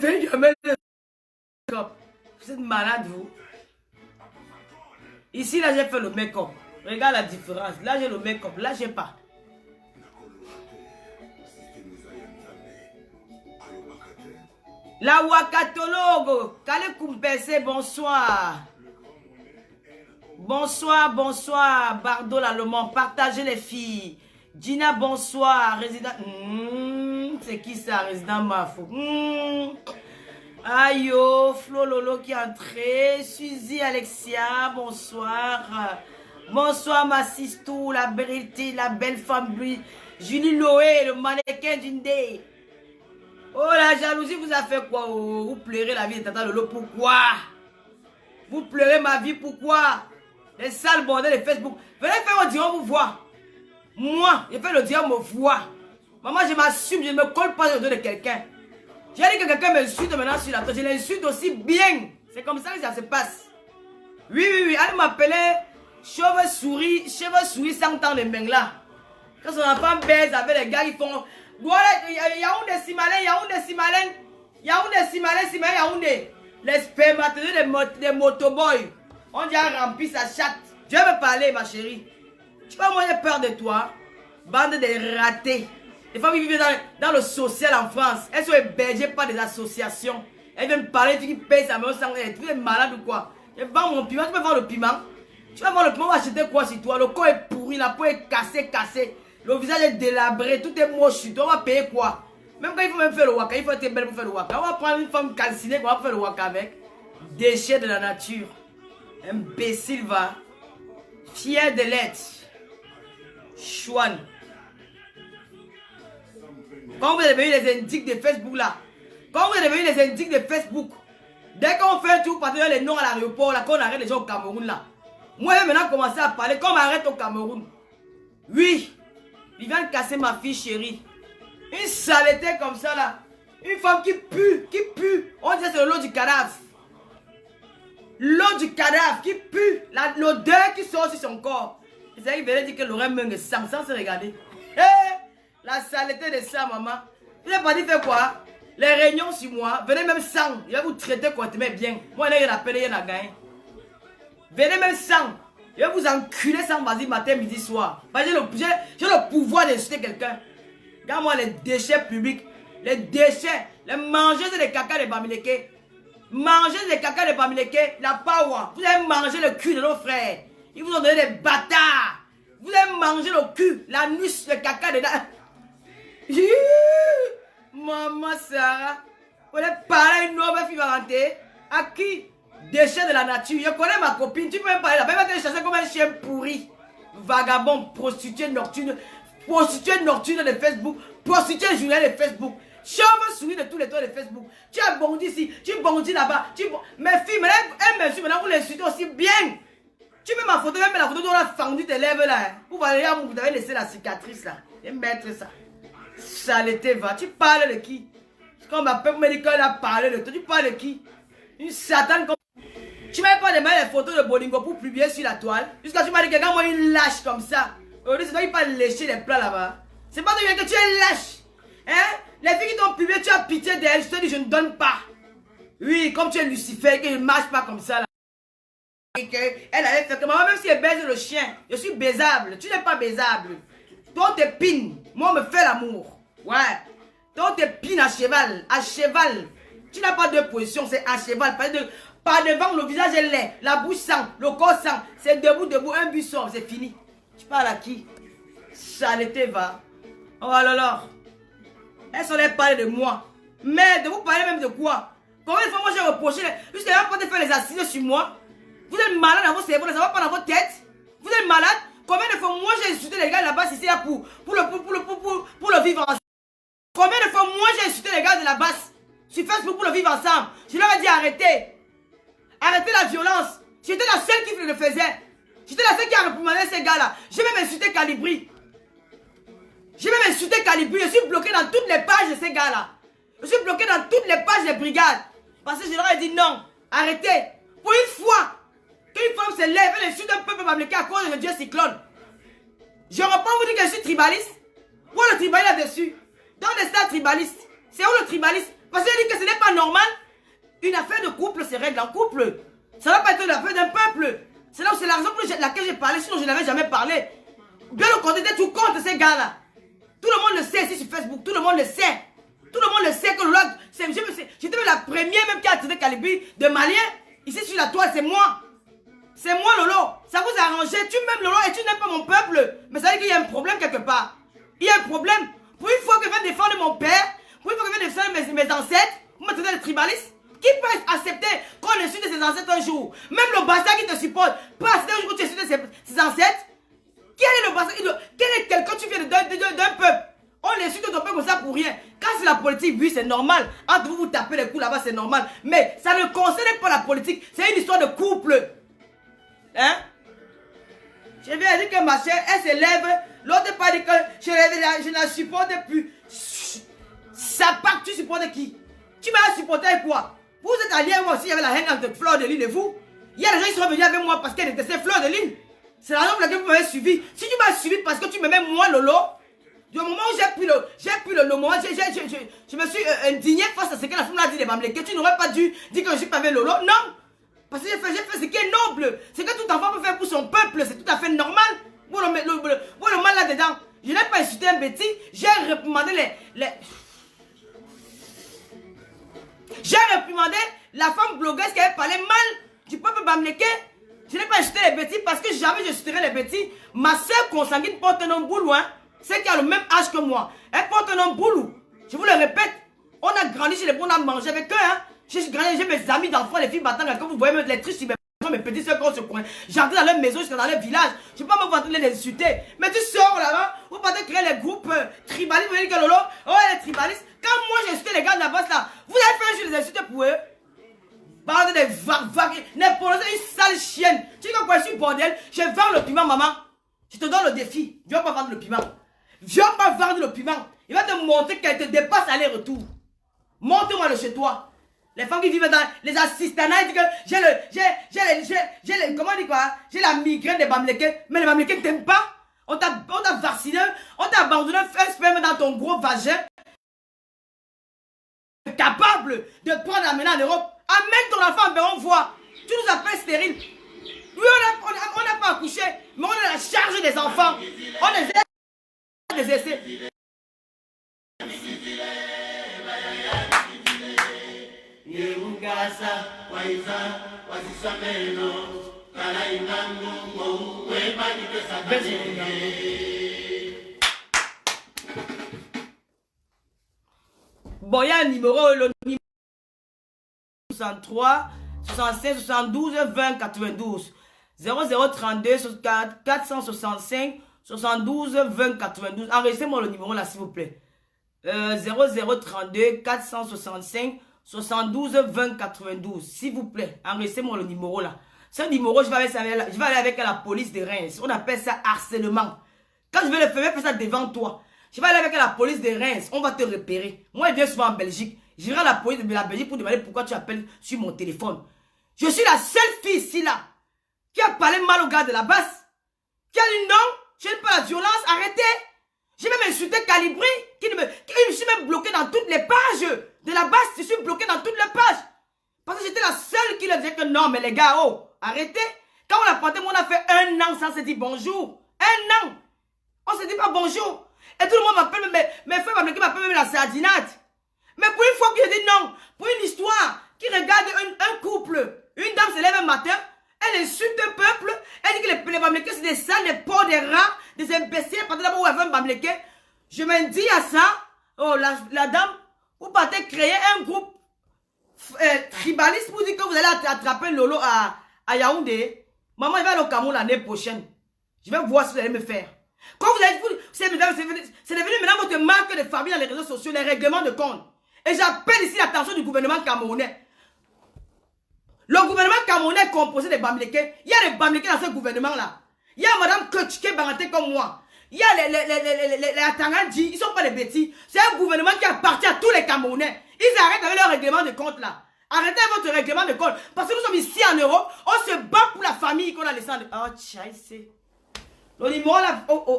fais jamais le make-up. Vous êtes malade, vous. Ici, là, j'ai fait le make-up. Regarde la différence. Là, j'ai le make-up. Là, j'ai pas. La Wakatologo. Kale Kumpese, bonsoir. Bonsoir, bonsoir. Bardo l'Allemand. Partagez les filles. Gina, bonsoir. Résident. C'est qui ça, résident Mafou? Ayo, Flo Lolo qui est entré. Suzy Alexia, bonsoir. Bonsoir, ma sistou, la vérité, la belle femme, Julie Loé, le mannequin d'Indé. Oh, la jalousie vous a fait quoi? Oh, vous pleurez la vie de Tata Lolo, pourquoi? Vous pleurez ma vie, pourquoi? Les sales bordels de Facebook. Venez faire le diable, on vous voit. Moi, je fais le diable, on me voit. Maman, je m'assume, je ne me colle pas au dos de quelqu'un. J'ai dit que quelqu'un m'insulte maintenant sur la tête. Je l'insulte aussi bien. C'est comme ça que ça se passe. Oui, oui, oui. Elle m'appelait cheveux souris sans temps de main là. Quand son enfant baise avec les gars, ils font. Yaoundé, Simalin, Yaoundé, Simalin. Yaoundé, Simalin, Simalin, Yaoundé. Les spermatozoïdes des motoboys. On dit à remplir sa chatte. Tu veux me parler, ma chérie? Tu vois, moi j'ai peur de toi. Bande de ratés. Les femmes qui vivent dans le social en France, elles sont hébergées par des associations. Elles viennent parler, tu qui payes sa maison sans être. Tu es malade ou quoi? Je vends mon piment, tu peux vendre le piment. Tu vas vendre le piment, on va acheter quoi sur toi? Le corps est pourri, la peau est cassée. Le visage est délabré, tout est moche sur toi. On va payer quoi? Même quand il faut même faire le waka, il faut être belle pour faire le waka. On va prendre une femme calcinée qu'on va faire le waka avec. Déchets de la nature. Imbécile va. Fier de l'être. Chouane. Quand vous êtes devenus les indiques de Facebook là, quand vous êtes devenus les indiques de Facebook, dès qu'on fait un tour, partir les noms à l'aéroport là, qu'on arrête les gens au Cameroun là, moi je vais maintenant commencer à parler comme arrête au Cameroun. Oui, il vient de casser ma fille chérie. Une saleté comme ça là, une femme qui pue, on dirait c'est l'eau du cadavre. L'eau du cadavre qui pue, l'odeur qui sort sur son corps. C'est ça qu'il venait dire que l'aurait même sans se regarder. Hey! La saleté de ça, maman. Vous n'avez pas dit faire quoi? Les réunions sur moi. Venez même sans. Je vais vous traiter correctement bien. Moi, je n'ai rien à peine, rien à gagner. Venez même sans. Je vais vous enculer sans vas-y matin, midi, soir. J'ai le pouvoir d'insulter quelqu'un. Regarde-moi les déchets publics. Les déchets. Les mangeuses de caca de Bamileke. Mangeuses de caca de Bamileke. La power. Vous avez mangé le cul de nos frères. Ils vous ont donné des bâtards. Vous avez mangé le cul. La nuit, le caca de... Maman Sarah, vous allez parler à une nouvelle fille valentée. À qui? Déchets de la nature. Je connais ma copine, tu peux même parler là. Elle va te chasser comme un chien pourri. Vagabond, prostituée nocturne de Facebook, prostituée journaliste de Facebook. Chauve souris de tous les toits de Facebook. Tu as bondi ici, tu bondis là-bas. Mes filles, elles m'insultent, maintenant vous l'insultez aussi bien. Tu mets ma photo, même la photo dont on a fendu tes lèvres là. Vous avez laissé la cicatrice là. Et mettre ça. Saleté va. Tu parles de qui? Quand ma peuple médical a parlé de toi, tu parles de qui? Une satane comme... Tu m'as pas demandé les photos de Bolingo pour publier sur la toile. Jusqu'à tu m'as dit que quand moi une lâche comme ça. Aujourd'hui c'est toi qui pas lécher les plats là-bas. C'est pas de que tu es lâche. Hein? Les filles qui t'ont publié, tu as pitié d'elles. Je te dis je ne donne pas. Oui, comme tu es Lucifer, que je ne marche pas comme ça là. Elle avait fait que maman, même si elle baise le chien, je suis baisable. Tu n'es pas baisable. Toi, t'es pine. Moi, on me fait l'amour. Ouais. Toi, t'es pine à cheval. À cheval. Tu n'as pas de position, c'est à cheval. Par devant, le visage est laid. La bouche sent. Le corps sent. C'est debout. Un but sort. C'est fini. Tu parles à qui? Saleté va. Oh là là. Elles sont là parler de moi. Mais de vous parler même de quoi? Combien de fois moi j'ai reproché? Jusqu'à là, pas de faire les assises sur moi. Vous êtes malade dans vos cerveaux, ça va pas dans votre tête. Vous êtes malade. Combien de fois moi j'ai insulté les gars là-bas ici là pour le vivre ensemble? Combien de fois moi j'ai insulté les gars de la basse sur Facebook pour le vivre ensemble? Je leur ai dit arrêtez. Arrêtez la violence. J'étais la seule qui le faisait. J'étais la seule qui a réprimandé ces gars là. J'ai même insulté Calibri. Je suis bloqué dans toutes les pages de ces gars là. Je suis bloqué dans toutes les pages des brigades. Parce que je leur ai dit non. Arrêtez. Pour une fois. Qu'une femme se lève, elle insulte un peuple m'appliquer à cause de Dieu cyclone. Je reprends vous dire que je suis tribaliste. Où est le tribaliste là-dessus? Dans les stades tribalistes. C'est où le tribaliste? Parce qu'il dit que ce n'est pas normal. Une affaire de couple se règle en couple. Ça ne va pas être l'affaire d'un peuple. C'est la raison pour laquelle j'ai parlé, sinon je n'avais jamais parlé. Bien le contraire, tout contre ces gars-là. Tout le monde le sait ici sur Facebook, tout le monde le sait. Tout le monde le sait que Lolo, j'étais la première même qui a traité Calibi de malien. Ici sur la toile, c'est moi. C'est moi Lolo. Ça vous a arrangé. Tu m'aimes Lolo et tu n'aimes pas mon peuple. Mais ça veut dire qu'il y a un problème quelque part. Il y a un problème. Pour une fois que je viens défendre mon père, pour une fois que je viens défendre mes ancêtres, vous me traitez de tribaliste. Qui peut accepter qu'on insulte ses ancêtres un jour? Même le bastard qui te supporte peut accepter un jour que tu insultes ses ancêtres. Quel est le bastard? Quel est quelqu'un tu viens d'un peuple? On insulte ton peuple comme ça pour rien. Quand c'est la politique, oui, c'est normal. Entre vous, vous tapez les coups là-bas, c'est normal. Mais ça ne concerne pas la politique. C'est une histoire de couple. Hein? Je viens dire que ma chère, elle se lève. L'autre pas dit que je la supporte plus. Ça part, tu supportes qui? Tu m'as supporté quoi? Vous êtes alliés moi aussi, il y avait la haine entre Fleur de Lune et vous. Il y a des gens qui sont venus avec moi parce qu'elle détestait Fleur de Lune. C'est la raison pour laquelle vous m'avez suivi. Si tu m'as suivi parce que tu m'aimais moi, Lolo, du moment où j'ai pris le moment, je me suis indigné face à ce que la femme a dit de Bamleke. Tu n'aurais pas dû dire que je suis pas avec Lolo. Non. Parce que j'ai fait ce qui est noble. C'est que tout enfant peut faire pour son peuple. C'est tout à fait normal. Vous le mal là-dedans. Je n'ai pas insulté un bêtise. J'ai réprimandé J'ai réprimandé la femme blogueuse qui avait parlé mal du peuple Bamleke. Je n'ai pas insulté les bêtises parce que jamais je insulterai les bêtises. Ma soeur consanguine porte un nom boulou, hein. Celle qui a le même âge que moi. Elle porte un nom boulou. Je vous le répète. On a grandi chez les bons, on a mangé avec eux, hein. J'ai mes amis d'enfants, les filles battantes, quand vous voyez les tristes, mes petits soeurs quand on se coin. J'entre dans leur maison, jusqu'à dans leur village. Je ne peux pas me vanter les insulter. Mais tu sors là-bas, vous partez créer les groupes tribalistes, vous voyez que Lolo, oh les tribalistes. Quand moi j'ai insulté les gars de la base là, vous avez fait un jeu de les insulter pour eux. Parlez des vagues, n'importe une sale chienne. Tu sais quoi, je suis bordel, je vends le piment, maman. Je te donne le défi. Viens pas vendre le piment. Viens pas vendre le piment. Il va te montrer qu'elle te dépasse aller-retour. Montre-moi le chez toi. Les femmes qui vivent dans les assistanats disent que j'ai comment on dit quoi? J'ai la migraine des Bamleke. Mais les Bamleke ne t'aiment pas. On t'a vacciné, on t'a abandonné un sperme dans ton gros vagin. Capable de prendre la menace en Europe. Amène ton enfant, ben on voit. Tu nous appelles stérile. Oui, on n'a pas accouché, mais on a la charge des enfants. On les essais. Bon, il y a un numéro, le numéro 63 76 72 20 92 0032 465 72 20 92. Enregistrez-moi le numéro là, s'il vous plaît. 0032 465 72 20 92. S'il vous plaît, enregistrez-moi le numéro là. Ce numéro, je vais aller avec la police de Reims. On appelle ça harcèlement. Quand je vais le faire ça devant toi. Je vais aller avec la police de Reims. On va te repérer. Moi, je viens souvent en Belgique. J'irai à la police de la Belgique pour demander pourquoi tu appelles sur mon téléphone. Je suis la seule fille ici là qui a parlé mal au gars de la basse. Qui a dit non, je n'aime pas la violence, arrêtez. J'ai même insulté Calibri, je suis même bloqué dans toutes les pages. De la basse, je suis bloqué dans toutes les pages. Parce que j'étais la seule qui leur disait que non, mais les gars, oh, arrêtez. Quand on a planté, on a fait 1 an sans se dire bonjour. 1 an. On se dit pas bonjour. Et tout le monde m'appelle, mes frères m'appellent même la sardinate. Mais pour une fois que je dis non, pour une histoire qui regarde un couple, une dame se lève un matin, elle insulte un peuple, elle dit que les Bamleke c'est des sales, des porcs, des rats, des imbéciles, partez d'abord où elle veut un Bamleke. Je me dis à ça, oh la dame, vous partez créer un groupe tribaliste pour dire que vous allez attraper Lolo à Yaoundé. Maman, il va aller au Cameroun l'année prochaine. Je vais voir ce que vous allez me faire. Quand vous allez, c'est devenu maintenant votre marque de famille dans les réseaux sociaux, les règlements de compte. Et j'appelle ici l'attention du gouvernement camerounais. Le gouvernement camerounais est composé de Bamleke. Il y a les Bamleke dans ce gouvernement-là. Il y a Madame Kotchike Bangaté comme moi. Il y a les Atangandji. Ils ne sont pas des bêtises. C'est un gouvernement qui appartient à tous les Camerounais. Ils arrêtent avec leur règlement de compte là. Arrêtez votre règlement de compte. Parce que nous sommes ici en Europe. On se bat pour la famille qu'on a laissée en... Oh, tchaïsé. Le numéro là... Oh.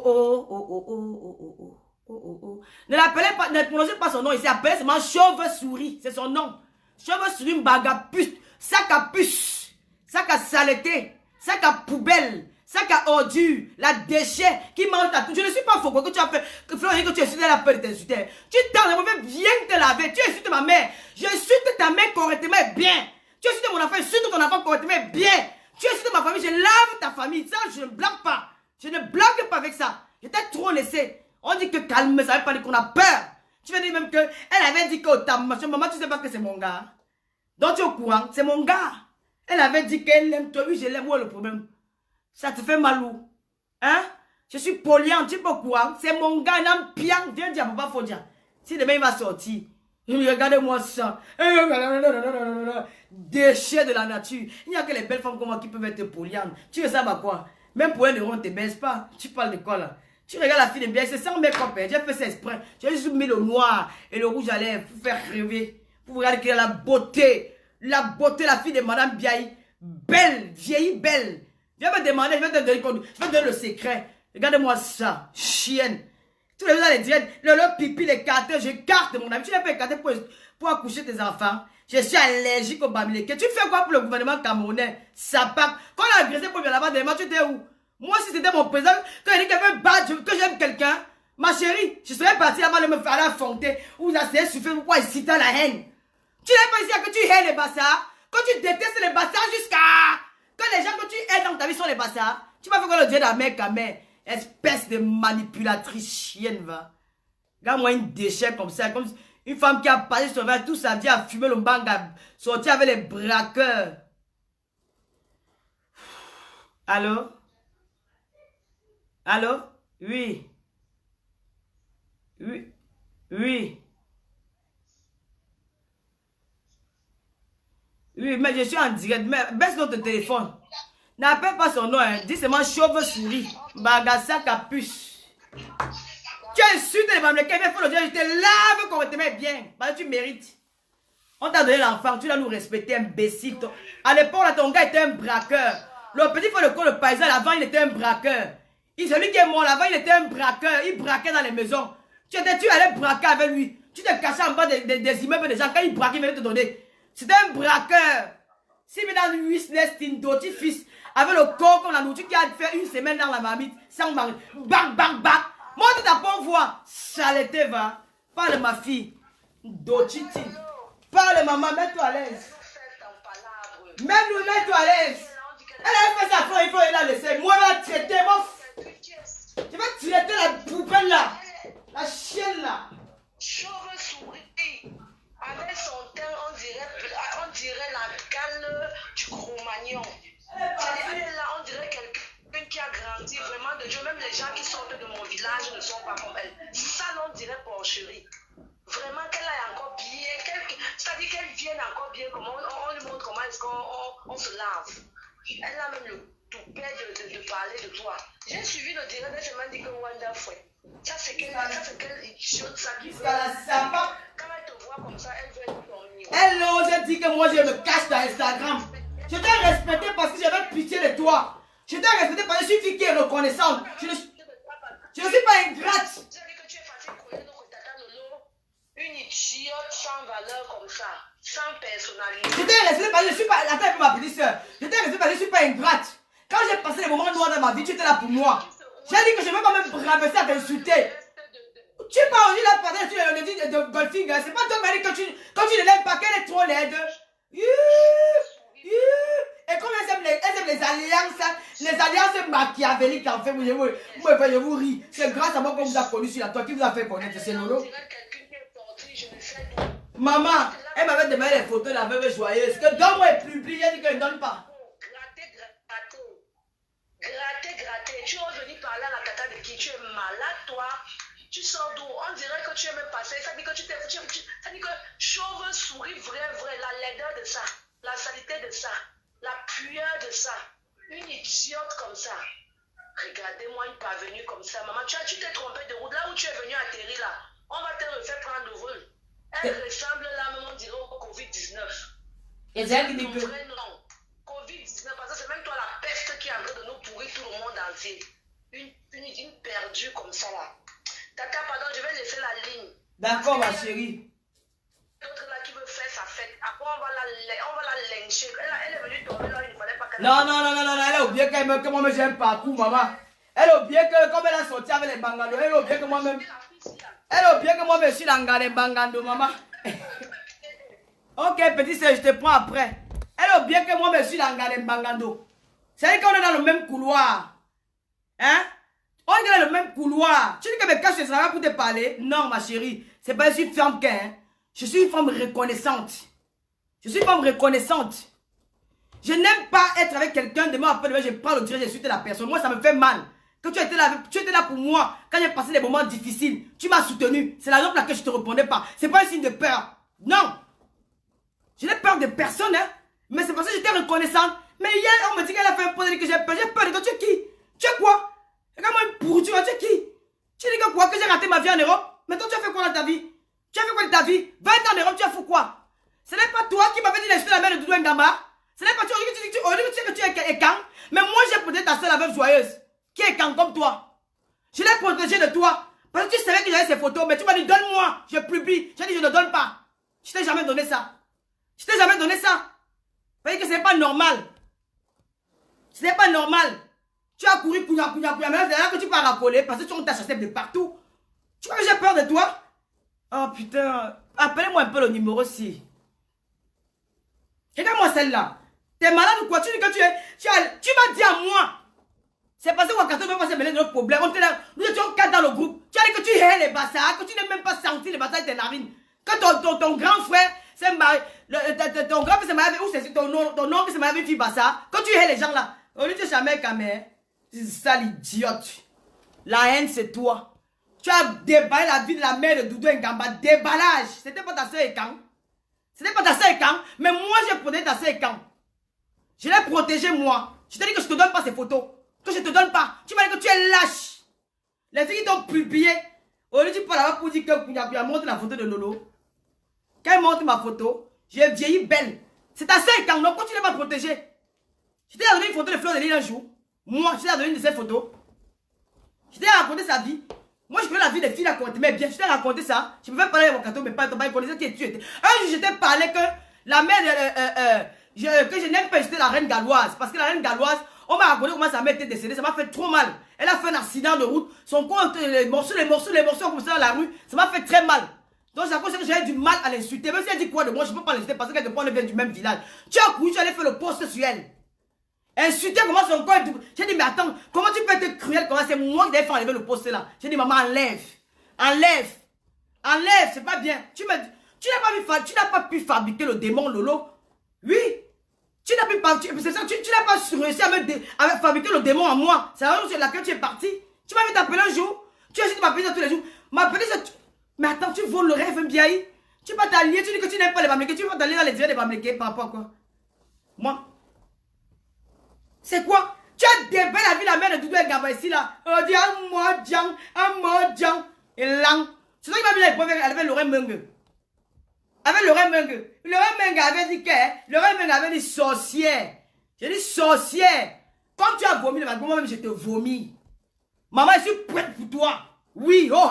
Ne l'appelez pas, ne prononcez pas son nom ici. Appelez seulement chauve-souris. C'est son nom. Chauve-souris, bagapuce. Sac à puce. Sac à saleté. Sac à poubelle. Sac à ordure. La déchet qui mange ta tout. Je ne suis pas faux. Que tu as fait. Que Florian, que tu insultes la peur de t'insulter. Tu t'en as bien te laver. Tu insultes ma mère. Je insulte ta mère correctement et bien. Tu insultes mon enfant. Je insulte ton enfant correctement et bien. Tu insultes ma famille. Je lave ta famille. Ça, je ne blague pas. Je ne blague pas avec ça. Je t'ai trop laissé. On dit que calme, ça veut pas dire qu'on a peur. Tu veux dire même que elle avait dit que ta maman, tu sais pas que c'est mon gars. Donc tu es au courant, c'est mon gars. Elle avait dit qu'elle aime toi, oui je l'aime, où est le problème? Ça te fait mal où? Hein? Je suis poliante, tu es pas au courant. C'est mon gars, il a un pian, viens dire à papa faut dire. Si demain il va sortir, regardez-moi ça. Déchet de la nature. Il n'y a que les belles femmes comme moi qui peuvent être poliantes. Tu veux ça bah quoi? Même pour un euro, on ne te baisse pas. Tu parles de quoi là? Tu regardes la fille de bien, c'est sans make-up. J'ai fait ça exprès. J'ai juste mis le noir et le rouge à lèvres pour faire rêver. Pour regarder qu'il y a la beauté. La beauté, la fille de Madame Biaï. Belle, vieillie, belle. Viens me demander, je vais te donner le secret. Regardez-moi ça, chienne. Tous les jours, les directs, le pipi, les cartes, je carte mon ami. Tu n'as pas écarté pour accoucher tes enfants. Je suis allergique au bamileke. Tu fais quoi pour le gouvernement camerounais? Ça part. Quand on a agressé pour là-bas, tu étais où? Moi, si c'était mon président, quand il dit qu'il veut battre, que j'aime quelqu'un, ma chérie, je serais parti là-bas de me faire affronter. Ou vous asseyez sur Facebook pour inciter la haine. Tu n'es pas ici que tu hais les bassards. Quand tu détestes les bassards jusqu'à... Quand les gens que tu hais dans ta vie sont les bassards, tu vas faire quoi le dieu de la mère Kamé? Espèce de manipulatrice chienne, va. Regarde-moi une déchet comme ça, comme une femme qui a passé son verre tout sa vie à fumer le banga, sorti avec les braqueurs. Allô? Allô? Oui. Oui. Oui. Oui, mais je suis en direct. Mais baisse notre téléphone. N'appelle pas son nom, hein. Dis seulement chauve-souris. Bagassa capuche. Tu insultes les Bamileke, il faut le dire, je te lave correctement bien. Parce que tu mérites. On t'a donné l'enfant, tu dois nous respecter, imbécile. À l'époque, ton gars était un braqueur. Le petit frère de le paysan, avant, il était un braqueur. Celui qui est mort là-bas, il était un braqueur. Il braquait dans les maisons. Tu allais braquer avec lui. Tu te cachais en bas des immeubles des gens. Quand il braquait, il venait te donner. C'était un braqueur. Si maintenant, Wisness, Tindoti, fils, avec le corps comme la nourriture qui a fait une semaine dans la marmite, sans mari, bang, bang, bang. Monte ta bonne voix. Saleté, va. Parle ma fille. Dotiti. Parle maman, mets-toi à l'aise. Même-nous, mets-toi à l'aise. Elle a fait ça, il faut la laisser. Moi, je vais traiter, je vais traiter la poubelle là. La chienne là. Chauve-souris. Avec son teint, on dirait la canne du Cro-Magnon. Là, on dirait quelqu'un qui a grandi vraiment de Dieu. Même les gens qui sortent de mon village ne sont pas comme elle. Ça, on dirait porcherie. Vraiment qu'elle a encore bien. C'est-à-dire qu'elle vienne encore bien. On lui montre comment est-ce qu'on se lave. Elle a même le toupet de parler de toi. J'ai suivi le direct et je m'ai dit que Wanda Fouet. Ça, c'est quelle chose ça qui fait. Quand elle te voit comme ça, elle veut être ton mignon. Elle ose dire que moi je me cache dans Instagram. Je t'ai respecté parce que j'avais pitié de toi. Je t'ai respecté parce que je suis une fille qui est reconnaissante. Je ne suis pas ingrate. Tu as dit que tu es parti courir notre tata Lolo. Une idiote sans valeur comme ça. Sans personnalité. Je t'ai respecté parce que je suis pas... Attends, ma petite soeur. Je t'ai respecté parce que je ne suis pas ingrate. Quand j'ai passé les moments noirs dans ma vie, tu étais là pour moi. J'ai dit que je ne vais pas me rabaisser à t'insulter. Tu n'es pas aujourd'hui là pendant que tu le dis de golfing. C'est pas toi qui m'as dit que quand tu ne l'aimes pas, qu'elle est trop laide. Et comme elles aiment les alliances machiavéliques en fait, je vous ris. C'est grâce à moi qu'on vous a connu sur la toile qui vous a fait connaître, c'est Lolo. Maman, elle m'avait demandé les photos de la veuve joyeuse. Que donne-moi et publie, elle dit qu'elle ne donne pas. Gratter. Tu oses venir parler à la tata de qui? Tu es malade, toi. Tu sors d'où? On dirait que tu es même passé. Ça dit que tu t'es. Ça dit que chauve-souris, vrai, la laideur de ça, la saleté de ça, la pueur de ça. Une idiote comme ça. Regardez-moi une parvenue comme ça. Maman, tu t'es trompé de route. Là où tu es venu atterrir, là, on va te refaire prendre le vol. Elle ressemble là, même on dirait au Covid-19. Et c'est elle qui dit que... Vrai nom. Covid-19, parce que c'est même toi la peste qui est en train de nous pourrir tout le monde entier. Une perdue comme ça là. Tata, pardon, je vais laisser la ligne. D'accord, ma chérie. L'autre là qui veut faire sa fête. Après, on va la lyncher. Elle est venue tomber là, il ne fallait pas qu'elle... Non, elle a oublié que moi-même j'ai un parcours, maman. Elle a oublié que comme elle a sorti avec les bangandos, elle a oublié que moi-même... Elle a oublié que moi-même je suis dans les bangandos, maman. Ok, petit sœur, je te prends après. Elle a oublié que moi-même je suis dans les bangandos. C'est-à-dire qu'on est dans le même couloir. Hein? On est dans le même couloir. Tu dis que mes caches ne seront pas pour te parler? Non, ma chérie. C'est pas une femme qu'un. Je suis une femme reconnaissante. Je suis une femme reconnaissante. Je n'aime pas être avec quelqu'un, demain après, je prends le direct, je suis la personne. Moi, ça me fait mal. Quand tu étais là pour moi, quand j'ai passé des moments difficiles, tu m'as soutenu. C'est la raison pour laquelle je ne te répondais pas. C'est pas un signe de peur. Non. Je n'ai peur de personne, hein. Mais c'est parce que j'étais reconnaissante. Mais hier, on me dit qu'elle a fait un point de que j'ai peur. J'ai peur de toi. Tu es qui? Tu es quoi? Regarde-moi une pourriture. Tu es qui? Tu dis que quoi? Que j'ai raté ma vie en Europe? Mais toi, tu as fait quoi dans ta vie? Tu as fait quoi de ta vie? 20 ans en Europe, tu as fait quoi? Ce n'est pas toi qui m'avais dit d'acheter la mère de Doudou Ngamba. Ce n'est pas toi qui dis que tu es Ekan. Mais moi, j'ai protégé ta soeur, la veuve joyeuse. Qui est Ekan comme toi? Je l'ai protégé de toi. Parce que tu savais que j'avais ces photos. Mais tu m'as dit, donne-moi. Je publie. J'ai dit, je ne donne pas. Je t'ai jamais donné ça. Je t'ai jamais donné ça. Vous voyez que ce n'est pas normal. Ce n'est pas normal. Tu as couru, mais là, c'est là que tu peux racoler parce que tu t'as chassé de partout. Tu vois que j'ai peur de toi? Oh putain. Appelez-moi un peu le numéro aussi. Regarde-moi celle-là. T'es malade ou quoi? Tu dis que tu m'as dit à moi. C'est parce que Wakato ne veut pas se mêler de notre problème. Nous étions 4 dans le groupe. Tu as dit que tu hais les bassards, que tu n'as même pas senti les bassards de tes narines. Que ton grand frère s'est marié. Ton grand frère s'est marié. Ou c'est ton oncle s'est marié avec une fille bassard. Quand tu hais les gens là. Au lieu de jamais camé. C'est ça l'idiote. La haine c'est toi. Tu as déballé la vie de la mère de Doudou Ngamba. Déballage. C'était pas ta soeur Ekan. C'était pas ta soeur Ekan. Mais moi j'ai protégé ta soeur Ekan. Je l'ai protégé moi. Je t'ai dit que je te donne pas ces photos. Que je te donne pas. Tu m'as dit que tu es lâche. Les filles qui t'ont publié. Au lieu de parler là-bas pour dire que Kounia montre la photo de Lolo. Quand elle montre ma photo, j'ai vieilli belle. C'est ta soeur Ekan. Donc pourquoi tu ne l'as pas protégée? Je t'ai donné une photo de Fleur de Lille un jour. Moi, je t'ai donné une de ces photos. Je t'ai raconté sa vie. Moi, je connais la vie des filles à côté, mais bien, je t'ai raconté ça. Je pouvais parler à Wakato, mais pas il connaissait qui tu étais. Un jour, je t'ai parlé que la mère, que je n'aime pas, j'étais la reine galloise. Parce que la reine galloise, on m'a raconté comment sa mère était décédée. Ça m'a fait trop mal. Elle a fait un accident de route. Son corps, les morceaux comme ça dans la rue. Ça m'a fait très mal. Donc, c'est à cause que j'avais du mal à l'insulter. Même si elle dit quoi de moi, je ne peux pas l'insulter parce que quelquefois, on vient du même village. Tu as couru, tu allais faire le poste sur elle. Insulter comment son corps est tout. J'ai dit, mais attends, comment tu peux être cruel comme ça? C'est moi qui devais faire enlever le poste là. J'ai dit, maman, enlève. Enlève. Enlève, c'est pas bien. Tu n'as pas pu fabriquer le démon, Lolo. Oui. Tu n'as pas réussi à fabriquer le démon en moi. C'est la raison sur laquelle tu es parti. Tu m'avais t'appeler un jour. Tu as essayé de m'appeler tous les jours. M'appeler ça. Mais attends, tu voles le rêve, Mbiaï. Tu vas t'allier, tu dis que tu n'aimes pas les Bamlékés. Tu vas t'allier dans les directs des Bamlékés par rapport à quoi? Moi. C'est quoi? Tu as déballé la vie la mère de Doudou Ngamba ici là. On dit un mot, djang. Et lang. C'est toi qui m'a mis la première avec Lorraine Mengue. Avec Lorraine Mengue. Lorraine Mengue avait dit que. Lorraine Mengue avait dit sorcière. J'ai dit sorcière. Quand tu as vomi, moi-même je te vomis. Maman, je suis prête pour toi. Oui, oh.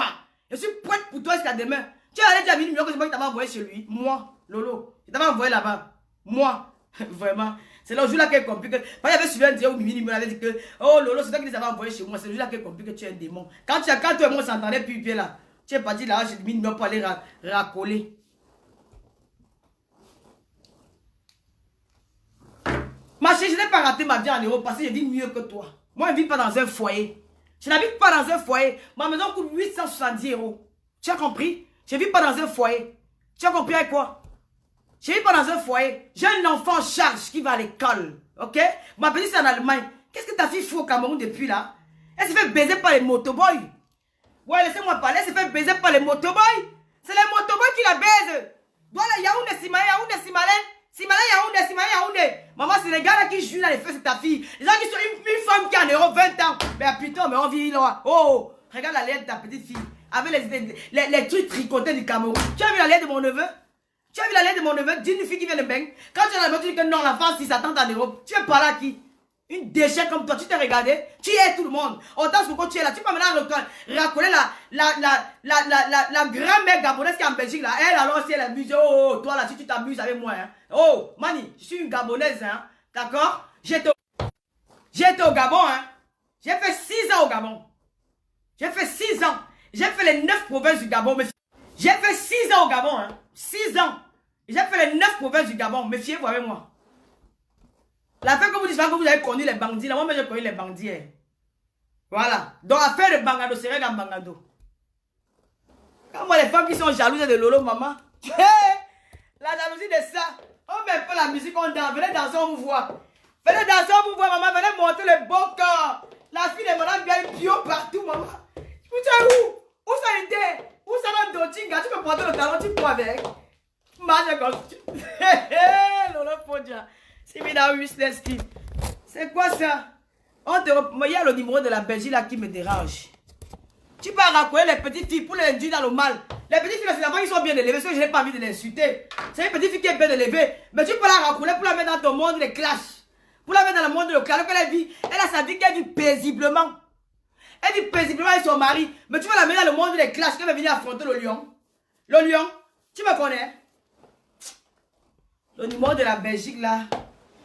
Je suis prête pour toi jusqu'à demain. Tu as allé dire à Mini Mio que c'est moi qui t'avais envoyé chez lui. Moi, Lolo. Je t'avais envoyé là-bas. Moi. Vraiment. C'est le jour-là qu'elle complique. Il y avait suivi un dieu où Mimi me avait dit que oh Lolo, c'est toi qui les avais envoyés chez moi. C'est le jour-là qu'elle complique que tu es un démon. Quand toi et moi s'entendait plus bien là, tu es parti là, chez Mimi pour aller racoler. Ma chérie, je n'ai pas raté ma vie en Europe parce que je vis mieux que toi. Moi, je ne vis pas dans un foyer. Je n'habite pas dans un foyer. Ma maison coûte 870 €. Tu as compris? Je ne vis pas dans un foyer. Tu as compris avec quoi? Je ne vis pas dans un foyer. J'ai un enfant en charge qui va à l'école. Ok? Ma petite c'est en Allemagne. Qu'est-ce que ta fille fait au Cameroun depuis là? Elle se fait baiser par les motoboys. Ouais, laissez-moi parler. Elle se fait baiser par les motoboys. C'est les motoboys qui la baisent. Voilà, Yaoundé, Simale, Yaoundé, Simale. Simale, Yaoundé, Simale, Yaoundé. Maman, c'est les gars là qui jouent dans les fesses de ta fille. Les gens qui sont une femme qui a en Europe 20 ans. Mais putain, mais on vit là. Oh, regarde la lettre de ta petite fille. Avec les trucs tricotés du Cameroun. Tu as vu la lettre de mon neveu? Tu as vu la lettre de mon neveu? Dis une fille qui vient de Beng. Quand tu as la lettre, tu dis que non, la femme, si ça tente en Europe. Tu veux parler à qui? Une déchet comme toi, tu t'es regardé, tu es tout le monde. Autant que quand tu es là, tu peux maintenant racoler la grand-mère gabonaise qui est en Belgique là. Elle alors, si elle abuse, oh, toi là, si tu t'amuses avec moi, hein. Oh, Mani, je suis une gabonaise, hein. D'accord? J'étais au Gabon, hein. J'ai fait 6 ans au Gabon. J'ai fait 6 ans. J'ai fait les 9 provinces du Gabon. J'ai fait 6 ans au Gabon, hein. 6 ans. J'ai fait les 9 provinces du Gabon. Méfiez-vous avec moi. La fin que vous dites que vous avez connu les bandits, là, moi j'ai connu les bandits. Hein. Voilà. Donc, affaire de Bangado, c'est vrai dans Bangado. Quand moi, les femmes qui sont jalouses de Lolo, maman, la jalousie de ça, on met pas la musique, on danse. Venez danser, on vous voit. Venez danser, on vous voit, maman. Venez monter le bon corps. La fille de madame vient bio partout, maman. Vous savez où? Où ça était? Où ça va Dotinga? Tu peux porter le talon, tu peux avec. Marche comme Lolo Podja. C'est quoi ça? Il y a le numéro de la Belgique là qui me dérange. Tu vas raconter les petites filles pour les induire dans le mal. Les petites filles, c'est la fois qu'ils sont bien élevées, parce que je n'ai pas envie de les insulter. C'est une petite fille qui est bien élevée. Mais tu peux la raconter pour la mettre dans ton monde de clash. Pour la mettre dans le monde de clash. Elle a sa vie qu'elle vit paisiblement. Elle vit paisiblement avec son mari. Mais tu vas la mettre dans le monde des clashs qu'elle va venir affronter le lion. Le lion, tu me connais? Le numéro de la Belgique là.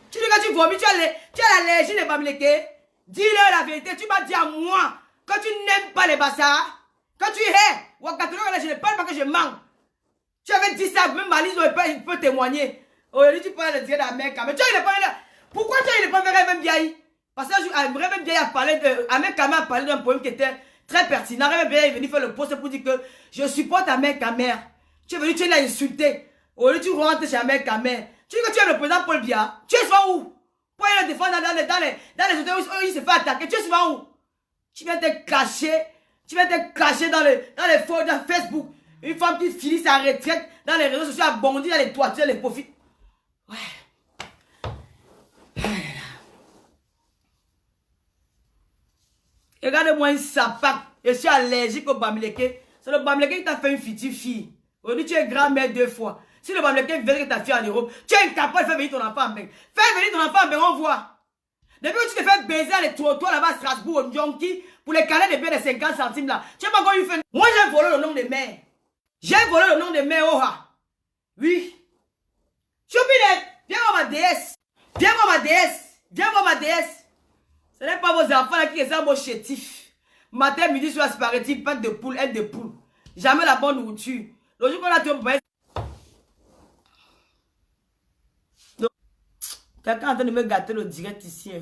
Tu dis que tu vomis, tu as l'allergie des Bamileke. Dis-leur la vérité, tu m'as dit à moi que tu n'aimes pas les bassards. Que tu hais. Ouakatoulo, je ne parle pas que je mens. Tu avais dit ça, même Malise, il peut témoigner. Aujourd'hui, tu parles de dire la mec. Mais tu as pas là. Pourquoi tu n'as pas fait Révem Biaï? Parce que Révem Biaï a parlé de. Ahmed Kama a parlé d'un poème qui était très pertinent. Révem Biaï est venu faire le poste pour dire que je supporte Ahmed Kamer. Tu es venu, tu l'as insulté. Aujourd'hui, tu rentres chez Ahmed Kamer. Tu dis que tu es le président Paul Biya. Tu es souvent où? Pour aller le défendre dans les hôtels où il se fait attaquer. Tu es souvent où? Tu viens te cacher. Tu viens te cacher dans les photos dans Facebook. Une femme qui finit sa retraite dans les réseaux sociaux a bondi dans les toitures, les profits. Ouais. Regarde-moi un sapin. Je suis allergique au Bamileke. C'est le Bamileke qui t'a fait une fille. Aujourd'hui, tu es grand-mère 2 fois. Si le Bamileke veut que ta fille en Europe, tu es incapable de faire venir ton enfant en Belgique. Fais venir ton enfant en Belgique, on voit. Depuis que tu te fais baiser les trottoirs là-bas à Strasbourg, au Nyonki, pour les canets de biens de 50 centimes là, tu n'as pas encore eu fait. Moi, j'ai volé le nom de mère. J'ai volé le nom de mère, Oha. Oui. Choupinette, viens voir ma déesse. Viens voir ma déesse. Viens voir ma déesse. Ce n'est pas vos enfants là qui sont vos chétifs. Matin, midi, soir, spaghetti, pâte de poule, aide de poule. Jamais la bonne nourriture. Le jour qu'on a tout. Quelqu'un est en train de me gâter le direct ici.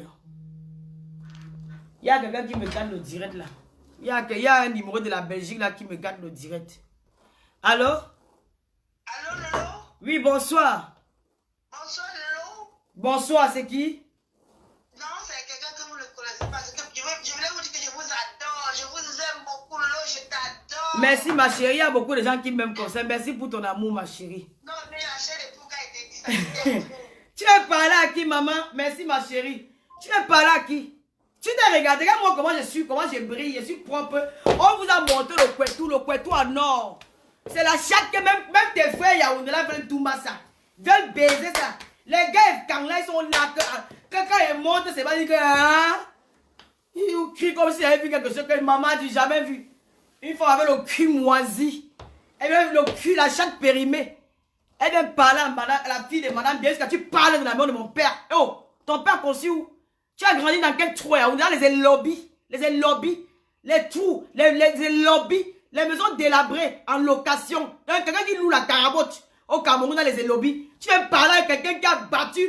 Il y a quelqu'un qui me gâte le direct là. Il y a un numéro de la Belgique là qui me gâte le direct. Allô? Allô, Lolo? Oui, bonsoir. Bonsoir, Lolo. Bonsoir, c'est qui? Non, c'est quelqu'un que vous ne connaissez pas. Je voulais vous dire que je vous adore. Je vous aime beaucoup, Lolo. Je t'adore. Merci, ma chérie. Il y a beaucoup de gens qui m'aiment comme ça. Merci pour ton amour, ma chérie. Non, mais la chair de Pouka a été dit. Tu veux parler à qui, maman? Merci, ma chérie. Tu veux parler à qui? Tu t'es regardé, regarde-moi comment je suis, comment je brille, je suis propre. On vous a montré le Kwetou en or. C'est la chatte que même tes frères Yaoundé là veulent tout ça. Veulent baiser ça. Les gars, quand là, ils sont là, quand ils montent, c'est pas dit que. Hein? Ils crient comme si ils avaient vu quelque chose que maman n'a jamais vu. Une fois avec le cul moisi. Elle vient le cul, la chatte périmée. Elle vient parler à la fille de madame bien jusqu'à tu parles de la mère de mon père. Oh, ton père conçu où? Tu as grandi dans quel trou? On a les lobbies, les trous, les lobbies, les maisons délabrées en location. Quelqu'un qui loue la carabote au Cameroun dans les lobbies. Tu viens parler avec quelqu'un qui a bâti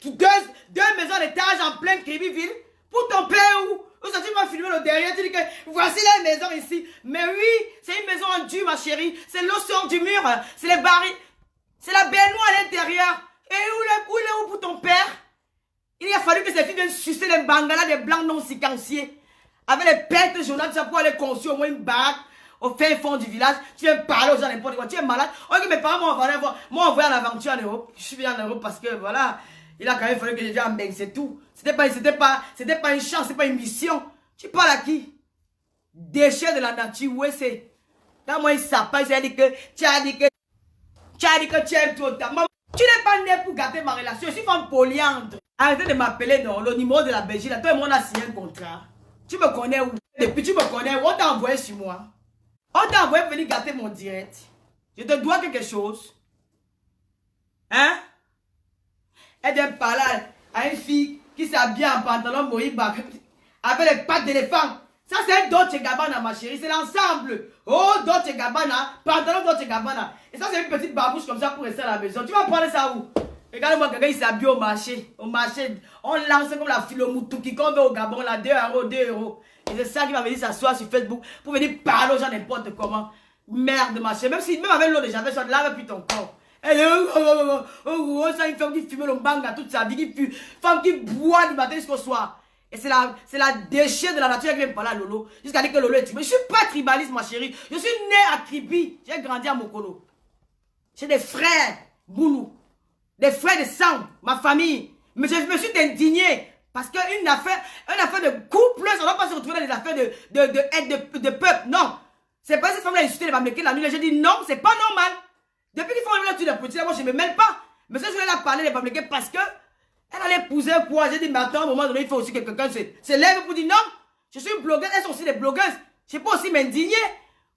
deux maisons d'étage en plein Kribi-ville pour ton père où? Ça, tu m'as filmé le derrière, tu dis que voici la maison ici. Mais oui, c'est une maison en dur, ma chérie. C'est l'eau sort du mur, c'est les barils. C'est la baignoire à l'intérieur. Et où est pour ton père? Il a fallu que ces filles viennent sucer les bangalas des blancs non séquenciés. Avec les pertes journalistes, ça pour aller construire au moins une baraque au fin fond du village. Tu viens parler aux gens n'importe quoi. Tu es malade. Ok, mes parents m'ont envoyé en aventure en Europe. Je suis venu en Europe parce que voilà, il a quand même fallu que je vienne en Belgique, c'est tout. C'était pas une chance, c'était pas une mission. Tu parles à qui? Déchets de la nature, où c'est? Quand moi il s'appelle, tu as dit que tu aimes tout. Tu n'es pas né pour gâter ma relation. Je suis femme polyandre. Arrêtez de m'appeler, non. Le numéro de la Belgique, là, toi et moi, on a signé un contrat. Tu me connais où? Depuis tu me connais où? On t'a envoyé sur moi. On t'a envoyé venir gâter mon direct. Je te dois quelque chose. Hein? Elle vient parler à une fille qui s'habille en pantalon Moriba avec les pattes d'éléphant. Ça, c'est Dolce Gabbana, ma chérie. C'est l'ensemble. Oh, Dolce Gabbana, pantalon Dolce Gabbana. Et ça, c'est une petite babouche comme ça pour rester à la maison. Tu vas prendre ça où? Regarde-moi, quelqu'un il s'habille au marché. Au marché, on lance comme la Philomoutou qu'on veut au Gabon, là, 2 euros, 2 euros. Et c'est ça qui va venir s'asseoir sur Facebook pour venir parler aux gens n'importe comment. Merde, ma chérie. Même avec l'eau de javel, ça ne lave plus ton corps. Elle est ça, une femme qui fume le banga toute sa vie, qui fume, femme qui boit du matin jusqu'au soir. Et c'est la déchet de la nature qui vient parler à Lolo. Jusqu'à dire que Lolo est tribal. Je ne suis pas tribaliste, ma chérie. Je suis né à Kribi. J'ai grandi à Mokolo. J'ai des frères, Boulou. Des frères de sang, ma famille. Mais je me suis indigné. Parce qu'une affaire de couple, ça ne doit pas se retrouver dans des affaires de peuple. Non. C'est pas cette femme-là insulté les Bamlékés la nuit. J'ai dit non, c'est pas normal. Depuis qu'ils font là, tu les petits, moi je ne me mêle pas. Mais ça, je voulais la parler des Bamlékés parce que elle allait épouser quoi. J'ai dit, mais attends, à un moment donné, il faut aussi que quelqu'un se lève pour dire non. Je suis une blogueuse, elles sont aussi des blogueuses. Je ne peux pas aussi m'indigner.